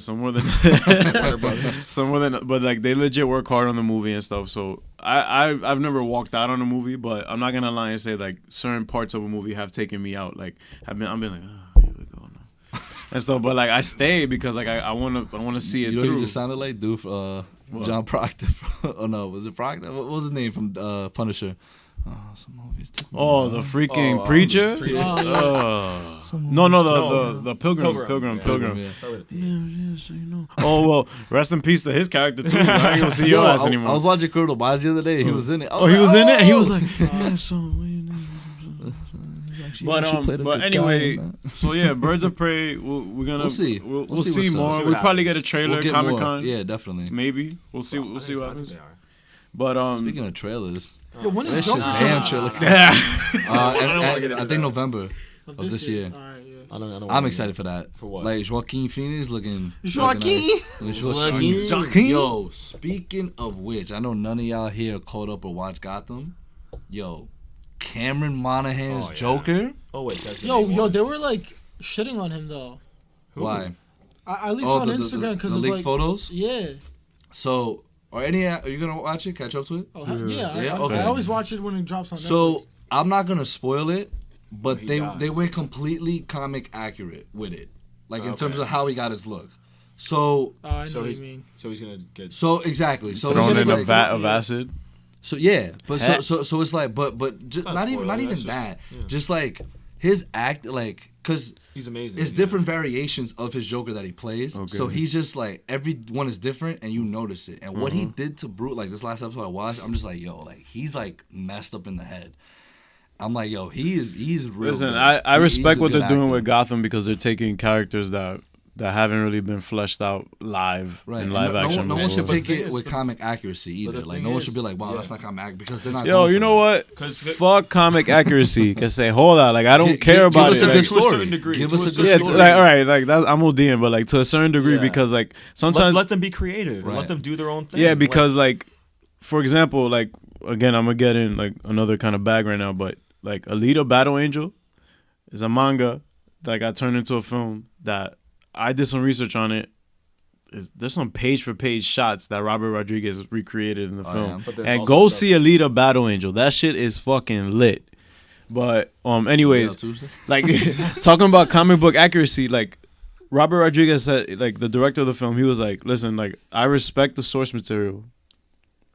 some more than, but like they legit work hard on the movie and stuff. So I've never walked out on a movie, but I'm not gonna lie and say like certain parts of a movie have taken me out. Like I've been like, oh, here we go now, and stuff. But like I stay because like I wanna see it You know what through. you just sounded like? Dude, John Proctor. Oh no, was it Proctor? What was his name from Punisher? Oh, some movies took me Oh, out. the freaking preacher. Preacher. The pilgrim. Yeah. Oh well, rest in peace to his character too. I ain't gonna see your ass anymore. I was watching Criminal Minds the other day. He was in it. Oh, he was in it, and he was like, but anyway, so yeah, Birds of Prey. We're gonna We'll see. We'll We'll see see what's up. more. See what We'll probably happens. get a trailer, We'll get Comic more. Con. Yeah, definitely. Maybe we'll see. We'll see what happens. They are. But Speaking of trailers, Yo, when is this Joker Shazam coming? trailer. wanna get into I think that. November of this year. All right, yeah. I don't I'm excited for that. For what? Like Joaquin Phoenix looking. Joaquin. Joaquin. Yo, speaking of which, I know none of y'all here caught up or watched Gotham. Yo, Cameron Monaghan's Oh, yeah. Joker. Oh wait, that's Yo, they were like shitting on him though. Why? I at least on the Instagram because the of leaked like photos. yeah. So, are you gonna watch it? Catch up to it? Oh yeah. Yeah, I okay. always watch it when it drops on Netflix. So I'm not gonna spoil it, but He they dies. went completely comic accurate with it, like in terms of how he got his look. So Oh, I know So what he's you mean. so he's gonna get. exactly. So Thrown it's in just a like, vat of acid. So yeah, but Heck. so it's like, but just, It's not not even spoiler, that, that's just- yeah. just like his act, like because He's amazing. it's different variations of his Joker that he plays. Okay. So he's just like every one is different, and you notice it. And what he did to Brute, like this last episode I watched, I'm just like, yo, like he's like messed up in the head. I'm like, yo, he's real. Listen, good. I He's respect a what good they're doing actor. with Gotham because they're taking characters that haven't really been fleshed out live Right. in And live action. No one should before. take the thing it is- with but- comic accuracy but either. the Like thing no one is- should be like, wow, yeah. that's not comic accuracy because they're not. Yo, going you for know that. what? 'Cause Fuck comic accuracy. Can say, hold on, like I don't Gi- care give about us it. a Like, good to a certain story. degree, Give to us a a certain good yeah, it's story. like all right, like that. I'm ODing, but like to a certain degree Yeah. because like sometimes let them be creative. And Right. let them do their own thing. yeah, because like for example, like again, I'm gonna get in like another kind of bag right now, but like Alita Battle Angel is a manga that got turned into a film that I did some research on it. There's some page for page shots that Robert Rodriguez recreated in the film. yeah. But there's And also go stuff- see Alita Battle Angel. That shit is fucking lit. But anyways, Yeah, Tuesday. like talking about comic book accuracy, like Robert Rodriguez said, like the director of the film, he was like, listen, like I respect the source material.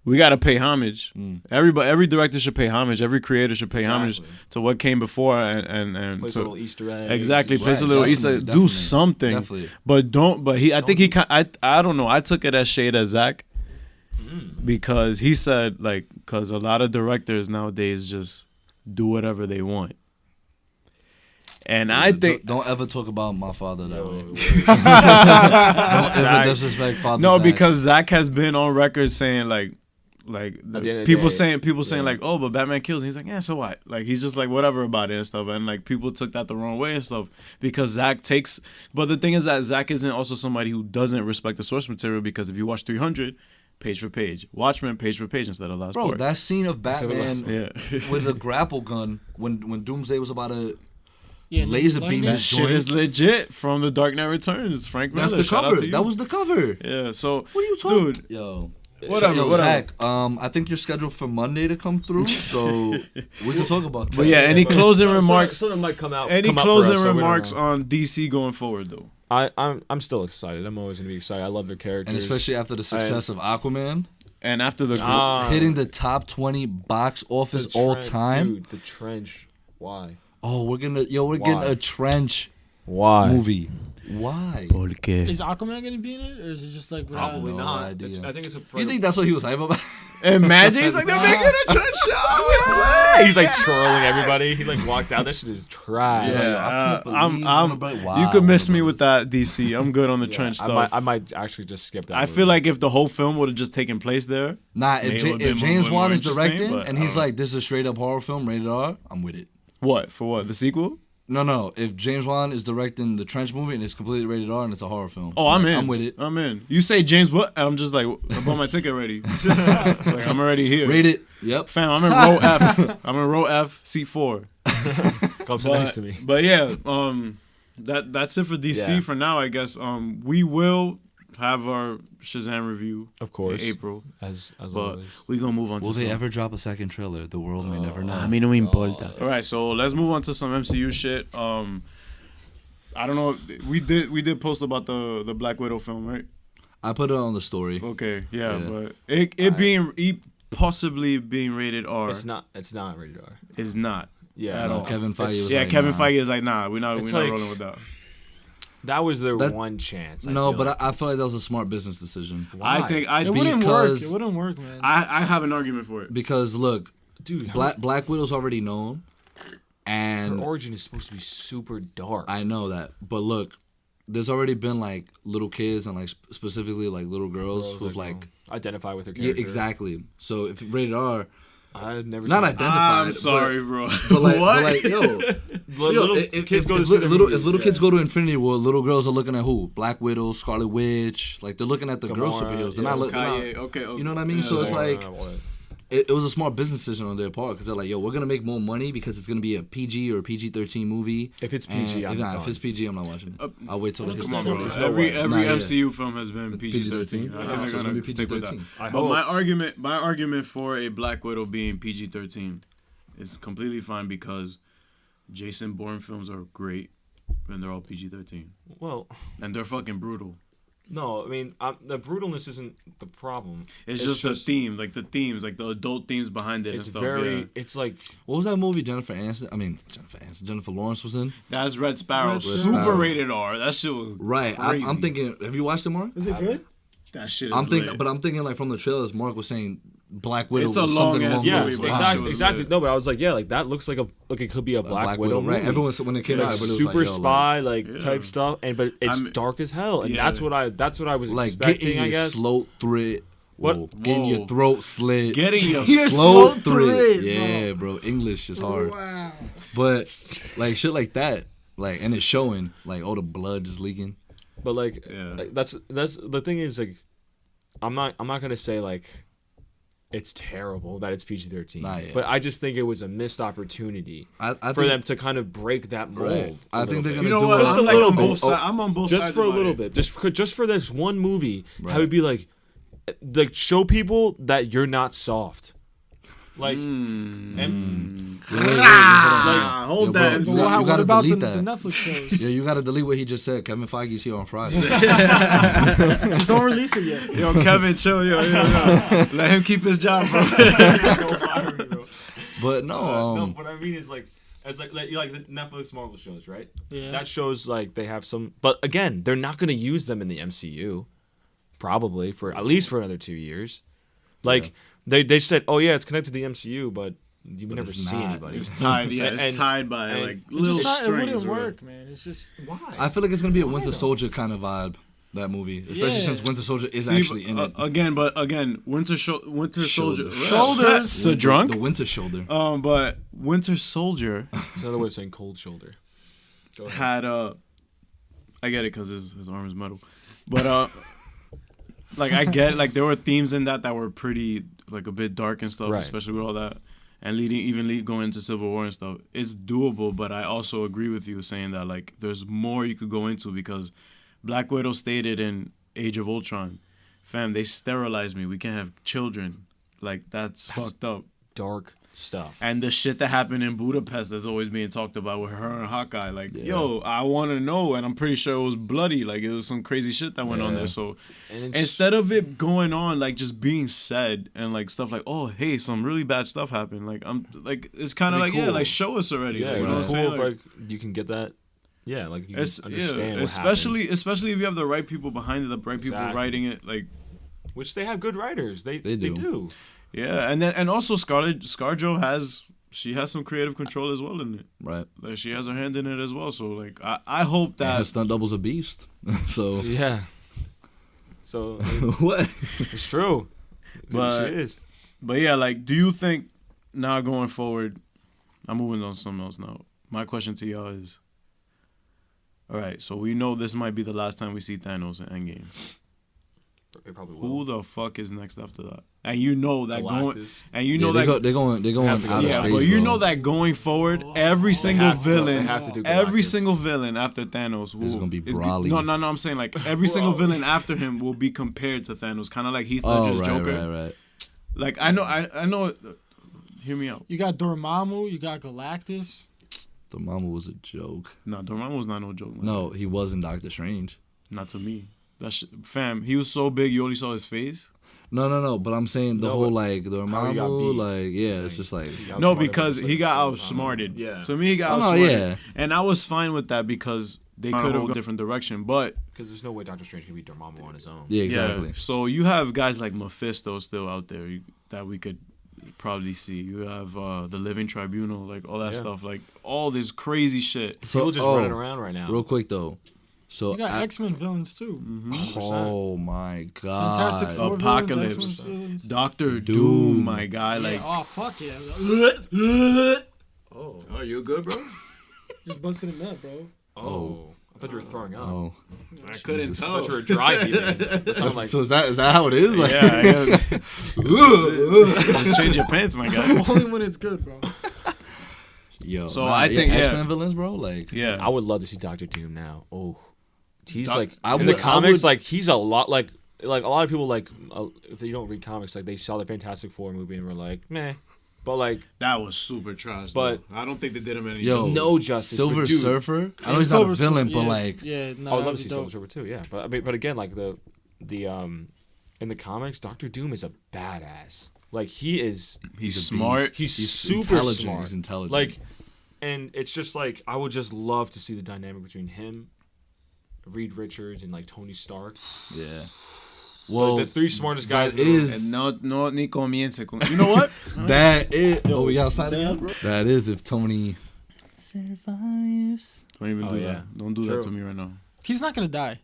We gotta pay homage. Every director should pay homage. Every creator should pay homage Exactly. to what came before and Place to, a little Easter egg. exactly place a Right, little definitely, Easter. Do definitely, something, definitely. but don't. But he, I think he, I don't know. I took it as shade at Zach because he said like, because a lot of directors nowadays just do whatever they want. And I think don't ever talk about my father that way. Don't ever disrespect Father. No, Zach. because Zach has been on record saying people saying like, oh, but Batman kills. And he's like, yeah, so what? Like he's just like whatever about it and stuff. And like people took that the wrong way and stuff because Zach takes. But the thing is that Zach isn't also somebody who doesn't respect the source material because if you watch 300. Page for page, Watchmen page for page instead of last part. Bro, that scene of Batman with a grapple gun when Doomsday was about to laser beam that his shit joint. is legit from The Dark Knight Returns. Frank Miller. That's the shout out cover. to you. That was the cover. Yeah. So what are you talking? Dude, Yo. Whatever. Zach, I think you're scheduled for Monday to come through, so we can talk about that. But yeah, any closing remarks? Something might come out. Any come closing up for us, remarks on DC going forward though? I'm still excited. I'm always gonna be excited. I love their characters, and especially after the success of Aquaman. And after the hitting the top 20 box office all time. Dude, the Trench. Why? Oh, we're getting a Trench movie. Why? Is Aquaman gonna be in it, or is it just like probably not? Idea. I think it's a. You think that's what he was hype about? Imagine he's like they're making a Trench show. He's like trolling everybody. He like walked out. That shit is trash. Yeah, you could miss me with that DC. I'm good on the Trench stuff. I might actually just skip that. I feel like if the whole film would have just taken place there. Nah, if James Wan is directing and he's like, this is a straight up horror film, rated R, I'm with it. What for? What the sequel? No. If James Wan is directing the Trench movie and it's completely rated R and it's a horror film, I'm in. I'm with it. I'm in. You say James what? I'm just like I bought my ticket already. Like I'm already here. Rate it. Yep. Fam, I'm in row F. I'm in row F, seat 4. Come sit next to me. But yeah, that's it for DC for now. I guess we will have our Shazam review, of course, in April. As always, we're gonna move on. Will they ever drop a second trailer? The world may never know. A mí no me importa. All right, so let's move on to some MCU shit. I don't know. We did post about the Black Widow film, right? I put it on the story. Okay, yeah. But it possibly being rated R. It's not rated R. It's not. Yeah. No, Kevin Feige was Kevin Feige is like, nah, we're not rolling with that. That was their one chance. I feel like that was a smart business decision. Why? It wouldn't work. It wouldn't work, man. I have an argument for it. Because look, dude, Black Widow's already known, and her origin is supposed to be super dark. I know that, but look, there's already been like little kids and like specifically like little girls who've like identify with her character. Yeah, exactly. So if rated R. I've never not seen identified. I'm sorry, bro. But like, what? But like, if kids go to Infinity War, little girls are looking at who? Black Widow, Scarlet Witch. Like they're looking at the girl superheroes. They're not looking. Okay. You know what I mean? So it's like. It was a smart business decision on their part because they're like, yo, we're going to make more money because it's going to be a PG or a PG-13 movie. If it's PG, if it's PG, I'm not watching it. I'll wait till it hits Come on, the bro. Every MCU film has been PG-13. I think they're going to stick with that. But my argument for a Black Widow being PG-13 is completely fine because Jason Bourne films are great and they're all PG-13. Well. And they're fucking brutal. No, I mean the brutalness isn't the problem. It's just the theme, like the themes, like the adult themes behind it and stuff. It's like what was that movie Jennifer Lawrence was in? That's Red Sparrow. Super rated R. That shit was right. I'm thinking. Have you watched it, Mark? Is it good? That shit. I'm thinking like from the trailers, Mark was saying Black Widow. It's a long ass movie. Exactly. No, but I was like, yeah, like that looks like it could be a Black Widow movie. Right. Everyone when it came out, super spy type stuff, but it's dark as hell, and that's what I was like expecting. I guess slow thread. Getting your throat slit. Getting your slow thread. Yeah, bro. English is hard. Wow. But like shit like that, like and it's showing like all the blood just leaking. But like that's the thing is like I'm not gonna say like it's terrible that it's PG-13, but I just think it was a missed opportunity for them to kind of break that mold. Right. I think they're gonna do what? I'm on both sides. Just for a little bit, just for this one movie, I would be like show people that you're not soft. Like, hold that. You gotta delete that. The Netflix shows. Yeah, you gotta delete what he just said. Kevin Feige's here on Friday. Just don't release it yet. Yo, Kevin, chill. Yo. Let him keep his job, bro. But no, what I mean is like the Netflix Marvel shows, right? Yeah. That shows like they have some, but again, they're not gonna use them in the MCU, probably for at least for another 2 years. Like. They said, oh yeah, it's connected to the MCU, but You But never it's see not. anybody. It's tied. Yeah, it's tied by like little It strings. wouldn't or work, man. It's just Why? I feel like it's gonna be a Winter though? Soldier kind of vibe. That movie, especially Yeah. since Winter Soldier is See, actually in it. Again, Winter Soldier. Shoulders. So drunk. The Winter Shoulder. But Winter Soldier It's another way of saying cold shoulder. Go ahead. had I get it because his arm is metal, but like I get like there were themes in that were pretty like a bit dark and stuff, Right. especially with all that, and going into Civil War and stuff. It's doable, but I also agree with you saying that like there's more you could go into because Black Widow stated in Age of Ultron, fam, they sterilized me. We can't have children. Like that's fucked up. Dark stuff. And the shit that happened in Budapest that's always being talked about with her and Hawkeye. Like, yo, I want to know. And I'm pretty sure it was bloody. Like, it was some crazy shit that went on there. So instead of it going on, like, just being said and, like, stuff like, oh, hey, some really bad stuff happened. Like, it's kind of like, cool. yeah, like, show us already. Yeah, like, you know, what I'm saying? cool if like you can get that. Yeah, like you can understand what especially happens. especially if you have the right people behind it, the right people Exactly. writing it. Like, Which they have good writers. They do. do. yeah, and also ScarJo has some creative control as well in it. Right. Like she has her hand in it as well. So like I hope that Her stunt double's a beast. So Yeah. So what? it's true. But- She is. But yeah, like, do you think now going forward? I'm moving on to something else now. My question to y'all is: all right, so we know this might be the last time we see Thanos in Endgame. It probably Who will. the fuck is next after that? And you know that Galactus. they're Going have to out of space. but you bro. know that going forward, every single have to go- they villain, have to do every Galactus. single villain after Thanos Is gonna be is- Brawly. No, I'm saying like every single villain after him will be compared to Thanos, kind of like Heath Oh, Ledger's right, Joker. right. Like I know. Hear me out. You got Dormammu, you got Galactus. The mama was a joke. No, Dormammu was not no joke. Man. No, he was in Doctor Strange. Not to me. Fam, he was so big you only saw his face. No. But I'm saying the No, whole but like how he got Dormammu, beat. like yeah, Saying it's just like he No, outsmarted because him. he got Like, outsmarted. Yeah. To me, he got Oh, no, outsmarted. yeah. And I was fine with that because they could have gone a different direction. But Because there's no way Doctor Strange can beat Dormammu on his own. yeah, exactly. yeah, so you have guys like Mephisto still out there that we could probably see. You have the Living Tribunal, like all that Yeah. stuff, like all this crazy shit. So People just running around right now. real quick though. So You got X-Men villains too. oh my god. Fantastic Four Apocalypse. villains, X-Men villains. Doctor Doom. Doom, my guy. Like, Yeah, oh fuck yeah! Oh. are you good, bro? Just busted him up, bro. Oh. I thought you were throwing up. Oh. I couldn't Jesus. I thought you were dry heaving. That's how I'm like, So is that how it is? Like, Yeah, Just change your pants, my guy. Only when it's good, bro. yo. So I think, yeah. X-Men villains, bro. Like Yeah, I would love to see Doctor Doom now. Oh, he's like I in would- the I comics. would- Like he's a lot like a lot of people like if they don't read comics, like they saw the Fantastic Four movie and were like meh, but like that was super trash. But- though. I don't think they did him any Yo, justice. no justice. Silver but dude, Surfer. I know he's not a villain, but like yeah, no, I would that love was to see dope. Silver Surfer too. Yeah, but I mean, but again, like the in the comics, Doctor Doom is a badass. Like he's He's a smart. beast. He's He's super intelligent. smart. He's intelligent. Like, and it's just like I would just love to see the dynamic between him, Reed Richards, and like Tony Stark. yeah. Well, Well, the three smartest guys. that in the room. is- No, ni comience con. You know what? that is. Oh, we outside again, bro. That is if Tony survives. Don't even Oh, do yeah. that. Don't do True. that to me right now. He's not gonna die.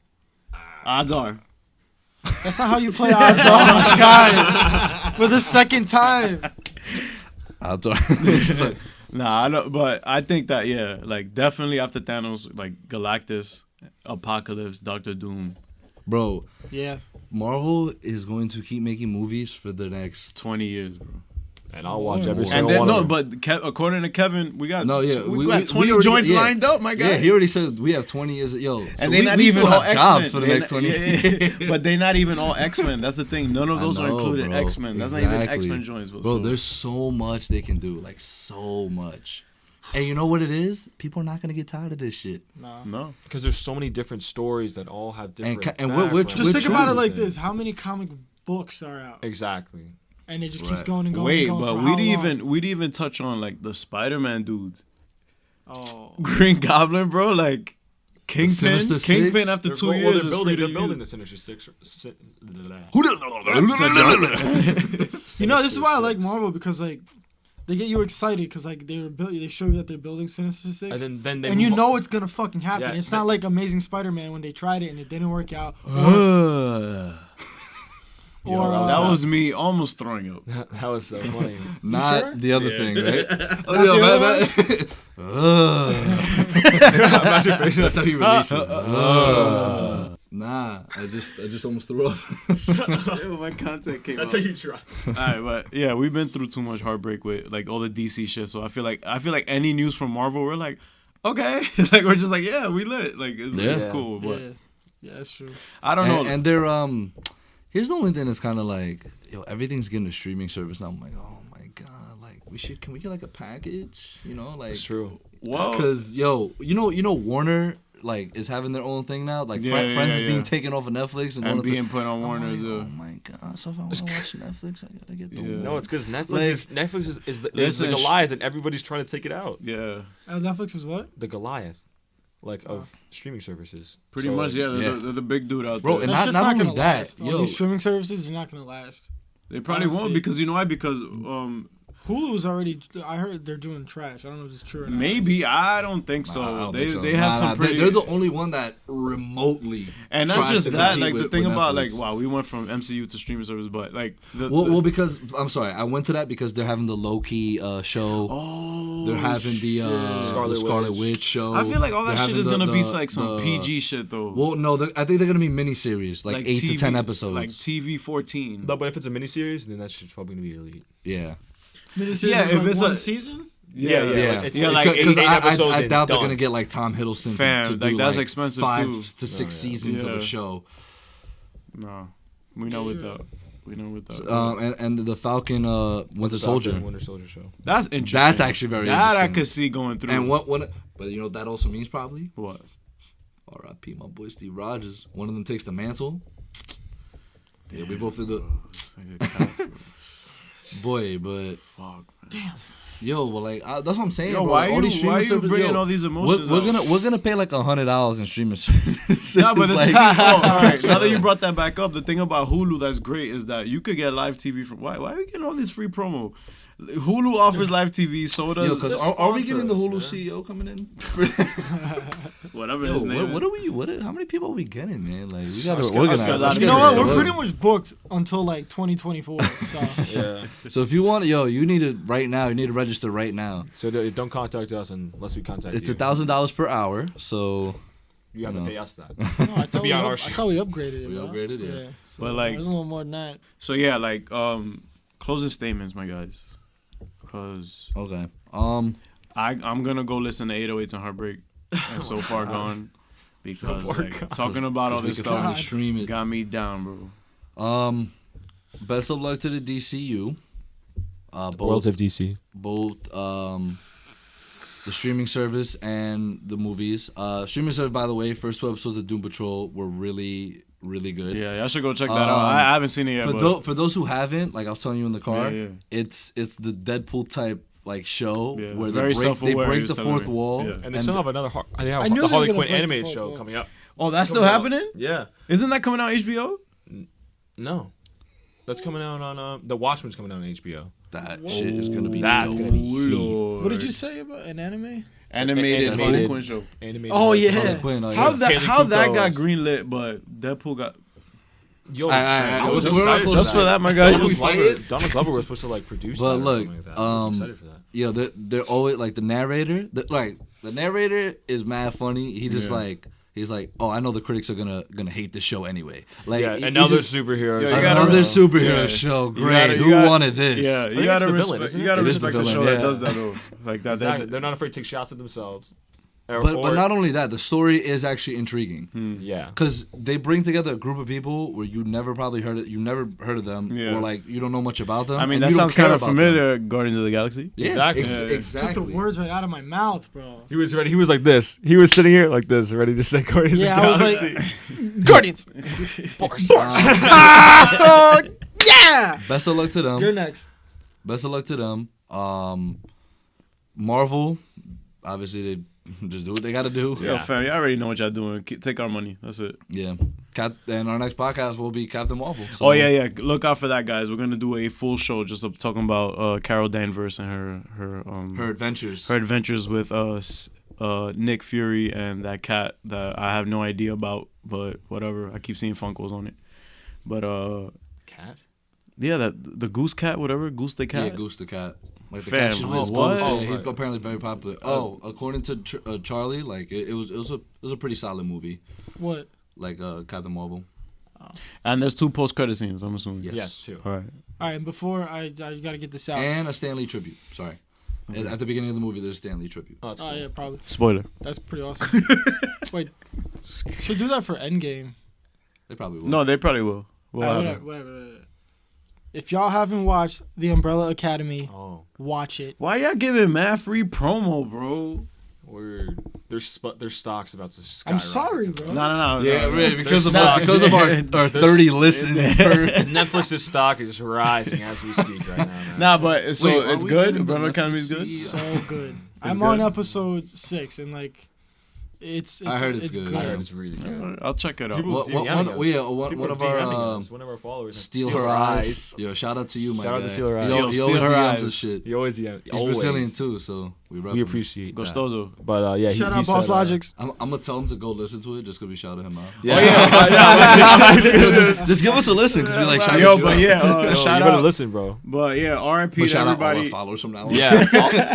Odds are. That's not how you play odds. Oh my god! For the second time. I'll talk. It's just like, Nah, I don't. But I think that like definitely after Thanos, like Galactus, Apocalypse, Doctor Doom, bro, Yeah. Marvel is going to keep making movies for the next 20 years, bro. And I'll watch every And single And then one no, of them. but according to Kevin, we got we got 20 already- joints yeah. lined up, my guy. Yeah, he already said we have 20 years. Yo, so And they're not we even still all have X-Men. jobs for the They're next not- 20 years. But they're not even all X-Men. That's the thing. None of those I are know, included bro. X-Men. That's not even Exactly. X-Men joints. Bro, there's so much they can do. Like, so much. And you know what it is? People are not going to get tired of this shit. no. Because there's so many different stories that all have different. and which- Just Which think about it one? like this: how many comic books are out? Exactly. And it just keeps Right. going and going. Wait, and going but for how we'd even touch on like the Spider-Man dudes, long? Oh. Green Goblin, bro, like Kingpin. Sinister Kingpin Six? after They're, 2 well, years they're is building. free They're to building use. the Sinister Six. You know, this is why I like Marvel because like they get you excited because like they show you that they're building Sinister Six, and then they and you move know it's gonna fucking happen. Yeah, It's not like Amazing Spider-Man when they tried it and it didn't work out. That was me almost throwing up. That was so funny. Not sure? the other thing, right? I'm actually pretty sure That's how you release it. Nah, I just almost threw up. My content came That's out. how you try. Alright, but yeah, we've been through too much heartbreak with like all the DC shit. So I feel like any news from Marvel, we're like, okay, like we're just like, yeah, we lit, like it's cool. But yeah, that's true. I don't know. And they're here's the only thing that's kind of like, yo, everything's getting a streaming service now. I'm like, oh my god, like can we get like a package? You know, like It's true. Whoa. Because you know Warner like is having their own thing now. Like Friends is being taken off of Netflix and being put on Warner. Like, oh my god! So if I want to watch Netflix, I gotta get the. No, it's because Netflix is the Goliath, and everybody's trying to take it out. Yeah. Netflix is what? The Goliath, of streaming services. Pretty much, yeah. They're the big dude out Bro, there. and not only gonna that, last. All these streaming services are not gonna last. They probably won't because you know why? Because Hulu's already. I heard they're doing trash. I don't know if it's true or not. maybe I don't think so. I don't they think so. they have some pretty. They're the only one that remotely. And not tries just to that, compete like the with thing about Netflix. like wow, we went from MCU to streaming service, but like well, because I'm sorry, I went to that because they're having the Loki show. Oh, they're having the Scarlet Witch show. I feel like all that They're shit is having gonna be like some PG shit though. Well, no, I think they're gonna be miniseries, like 8 to 10 episodes, like TV 14. No, but if it's a miniseries, then that shit's probably gonna be elite. Yeah. Miniseries Yeah, is if like it's one a- season. Yeah. It's like Because eight episodes I and doubt they're done. gonna get like Tom Hiddleston Fam, to do like, that's like expensive, 5 too. to 6 seasons of Yeah. a show. No, we know with that. And the Falcon Winter Soldier. Winter Soldier show. That's interesting. That's actually very that interesting. I could see going through. And what but you know what that also means probably? What? R.I.P. my boy Steve Rogers. One of them takes the mantle. Yeah, we both did the boy, but Fuck. Damn. yo, well, like that's what I'm saying. Yo, bro. why all you these streaming services, bringing all these emotions? We're gonna pay like $100 in streaming services. No, but like, all right. Now that you brought that back up, the thing about Hulu that's great is that you could get live TV from. Why are we getting all this free promo? Hulu offers live TV. So does. yo, because are we getting the Hulu CEO coming in? Whatever Yo, his name. what are we? How many people are we getting, man? Like we gotta Let's organize. get You know what? Yeah. We're pretty much booked until like 2024. So Yeah. So if you want, you need to right now. You need to register right now. So don't contact us unless we contact It's you. $1,000 per hour. So You have to No. pay us that. no, I thought be on our I show. thought we upgraded it. We bro. upgraded it. Yeah. So But, like- there's a little more than that. So yeah, like closing statements, my guys. Cause okay. I'm gonna go listen to 808s and Heartbreak and So Far Gone because Far like, Gone. talking about all we this can stuff finally stream it. got me down, bro. Best of luck to the DCU. Worlds of DC. Both the streaming service and the movies. Streaming service, by the way, first 2 episodes of Doom Patrol were really, really good. Yeah, y'all should go check that out. I haven't seen it yet. But For those who haven't, like I was telling you in the car, Yeah. it's the Deadpool type like show Yeah, where very they self-aware, break he was the telling fourth me. wall. Yeah. And they still have another. They have I knew the they were Harley gonna Quinn break the animated fourth show wall. coming up. oh, that's still Coming out. happening? Yeah. Isn't that coming out on HBO? No. That's coming out on The Watchmen's coming out on HBO. That shit is gonna be. That's dope. gonna be huge. Lord. What did you say about an anime? Animated Harley Animated. Quinn show. Animated. Oh, yeah. Harley Quinn, oh, How yeah. that Kaylee got Kuko's. greenlit, but Deadpool got Yo, I was was excited close just to for that, my guy. Donald Glover was supposed to like produce But that or look, something like that. I was excited for that. Yeah, they're always like the narrator. The narrator is mad funny. He just he's like, oh, I know the critics are gonna hate the show anyway. Like Yeah, he another just- superhero. Yo, you show. gotta another res- superhero yeah. show. You Great. gotta- Who wanted this? Yeah, think you gotta it's the respect. villain, isn't You it? gotta It is the respect the villain, show yeah. that does that though. Like that. Exactly. They're not afraid to take shots at themselves. But not only that, the story is actually intriguing. Yeah. Because they bring together a group of people where you never probably heard it. You never heard of them, Yeah. or like you don't know much about them. I mean, and that you don't sounds care kind of about them. familiar. Guardians of the Galaxy. Yeah, Exactly. exactly. Took the words right out of my mouth, bro. He was ready. He was like this. He was sitting here like this, ready to say Guardians Yeah, of I was the like, Galaxy. Guardians. Yeah. Best of luck to them. You're next. Best of luck to them. Marvel, obviously just do what they gotta do. Yo, fam, y'all already know what y'all doing. Take our money. That's it. Yeah. And our next podcast will be Captain Marvel. So. Oh yeah. Look out for that, guys. We're gonna do a full show just talking about Carol Danvers and her adventures. Her adventures with Nick Fury and that cat that I have no idea about, but whatever. I keep seeing Funkos on it. But cat? Yeah, the Goose cat, whatever. Goose the cat. Yeah, Goose the cat. Like the Fam, cat she was what? Goose. Yeah, he's apparently very popular. According to Charlie, like it was a pretty solid movie. What? Like Captain Marvel. And there's 2 post-credit scenes, I'm assuming. Yes, 2. All right. All right, before I gotta get this out. And a Stan Lee tribute. Sorry. Okay. At the beginning of the movie, there's a Stan Lee tribute. Oh, that's cool. Yeah, probably. Spoiler. That's pretty awesome. Wait, should do that for Endgame. They probably will. No, they probably will. Whatever. If y'all haven't watched The Umbrella Academy, watch it. Why y'all giving mad free promo, bro? Word. Their stock's about to skyrocket. I'm sorry, bro. No. Yeah, really, because of our 30 listens. Netflix's stock is rising as we speak right now. Man. Nah, but it's good. Umbrella Academy is good. So good. I'm on episode 6 and like. I heard it's good. I heard it's really good. I'll check it out. One of our followers Steal Her Eyes. Yo, shout out to you, my guy. Shout out to Steal Her Eyes. He always DMs his shit. He always DMs. He's Brazilian too, so we appreciate that. Gustoso. But yeah, shout out Boss Logics. I'm gonna tell him to go listen to it just because we shouted him out. Yeah. Just give us a listen because we like shout out. But yeah, shout out. Listen, bro. But yeah, RIP to everybody. Out all our followers from now on. Yeah.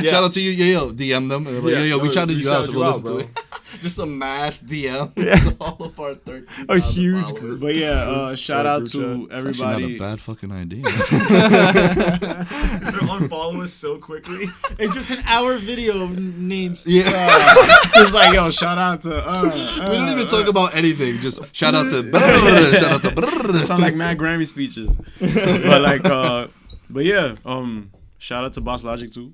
Shout out to you, yo. DM them. And like, yo, we shouted you out, so go listen to it. Just a mass DM to all of our 13,000 a huge followers. group. But yeah, shout out to everybody. Not a bad fucking idea. Unfollow us so quickly. It's just an hour video of names. Yeah. Just like, yo, shout out to. We don't even talk about anything. Just shout out to. Shout out to. They sound like mad Grammy speeches. But like, but yeah, shout out to Boss Logic too.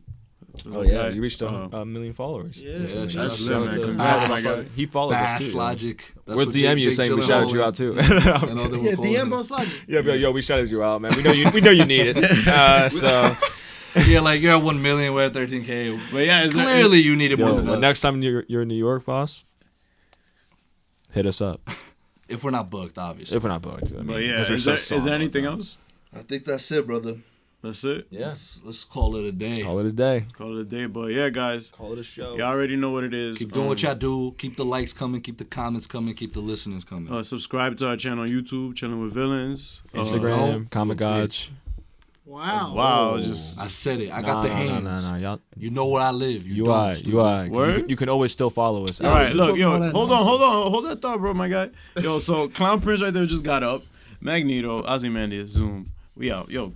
Oh yeah, you reached a million followers. Yeah, that's lit, man. He follows us too. Logic. We'll DM you saying we shouted you out too. Yeah, DM Boss Logic. Yeah, yo, we shouted you out, man. We know you need it. So. Yeah, like you're at 1 million, we're at 13K. But yeah, clearly you need it more than us. Next time you're in New York, boss, hit us up. If we're not booked, obviously. If we're not booked. I mean, but yeah, is there anything else? I think that's it, brother. That's it? Yeah. Let's call it a day. Call it a day. Call it a day. But yeah, guys. Call it a show. Y'all already know what it is. Keep doing what y'all do. Keep the likes coming. Keep the comments coming. Keep the listeners coming. Subscribe to our channel on YouTube, Chillin with Villains. Instagram, Comic Gods. Wow. I said it. I got the hands. No. Y'all, you know where I live. You are. Word? You can always still follow us. All right, look, yo, hold on. Hold that thought, bro, my guy. Yo, so Clown Prince right there just got up. Magneto, Ozymandias, Zoom. We out. Yo,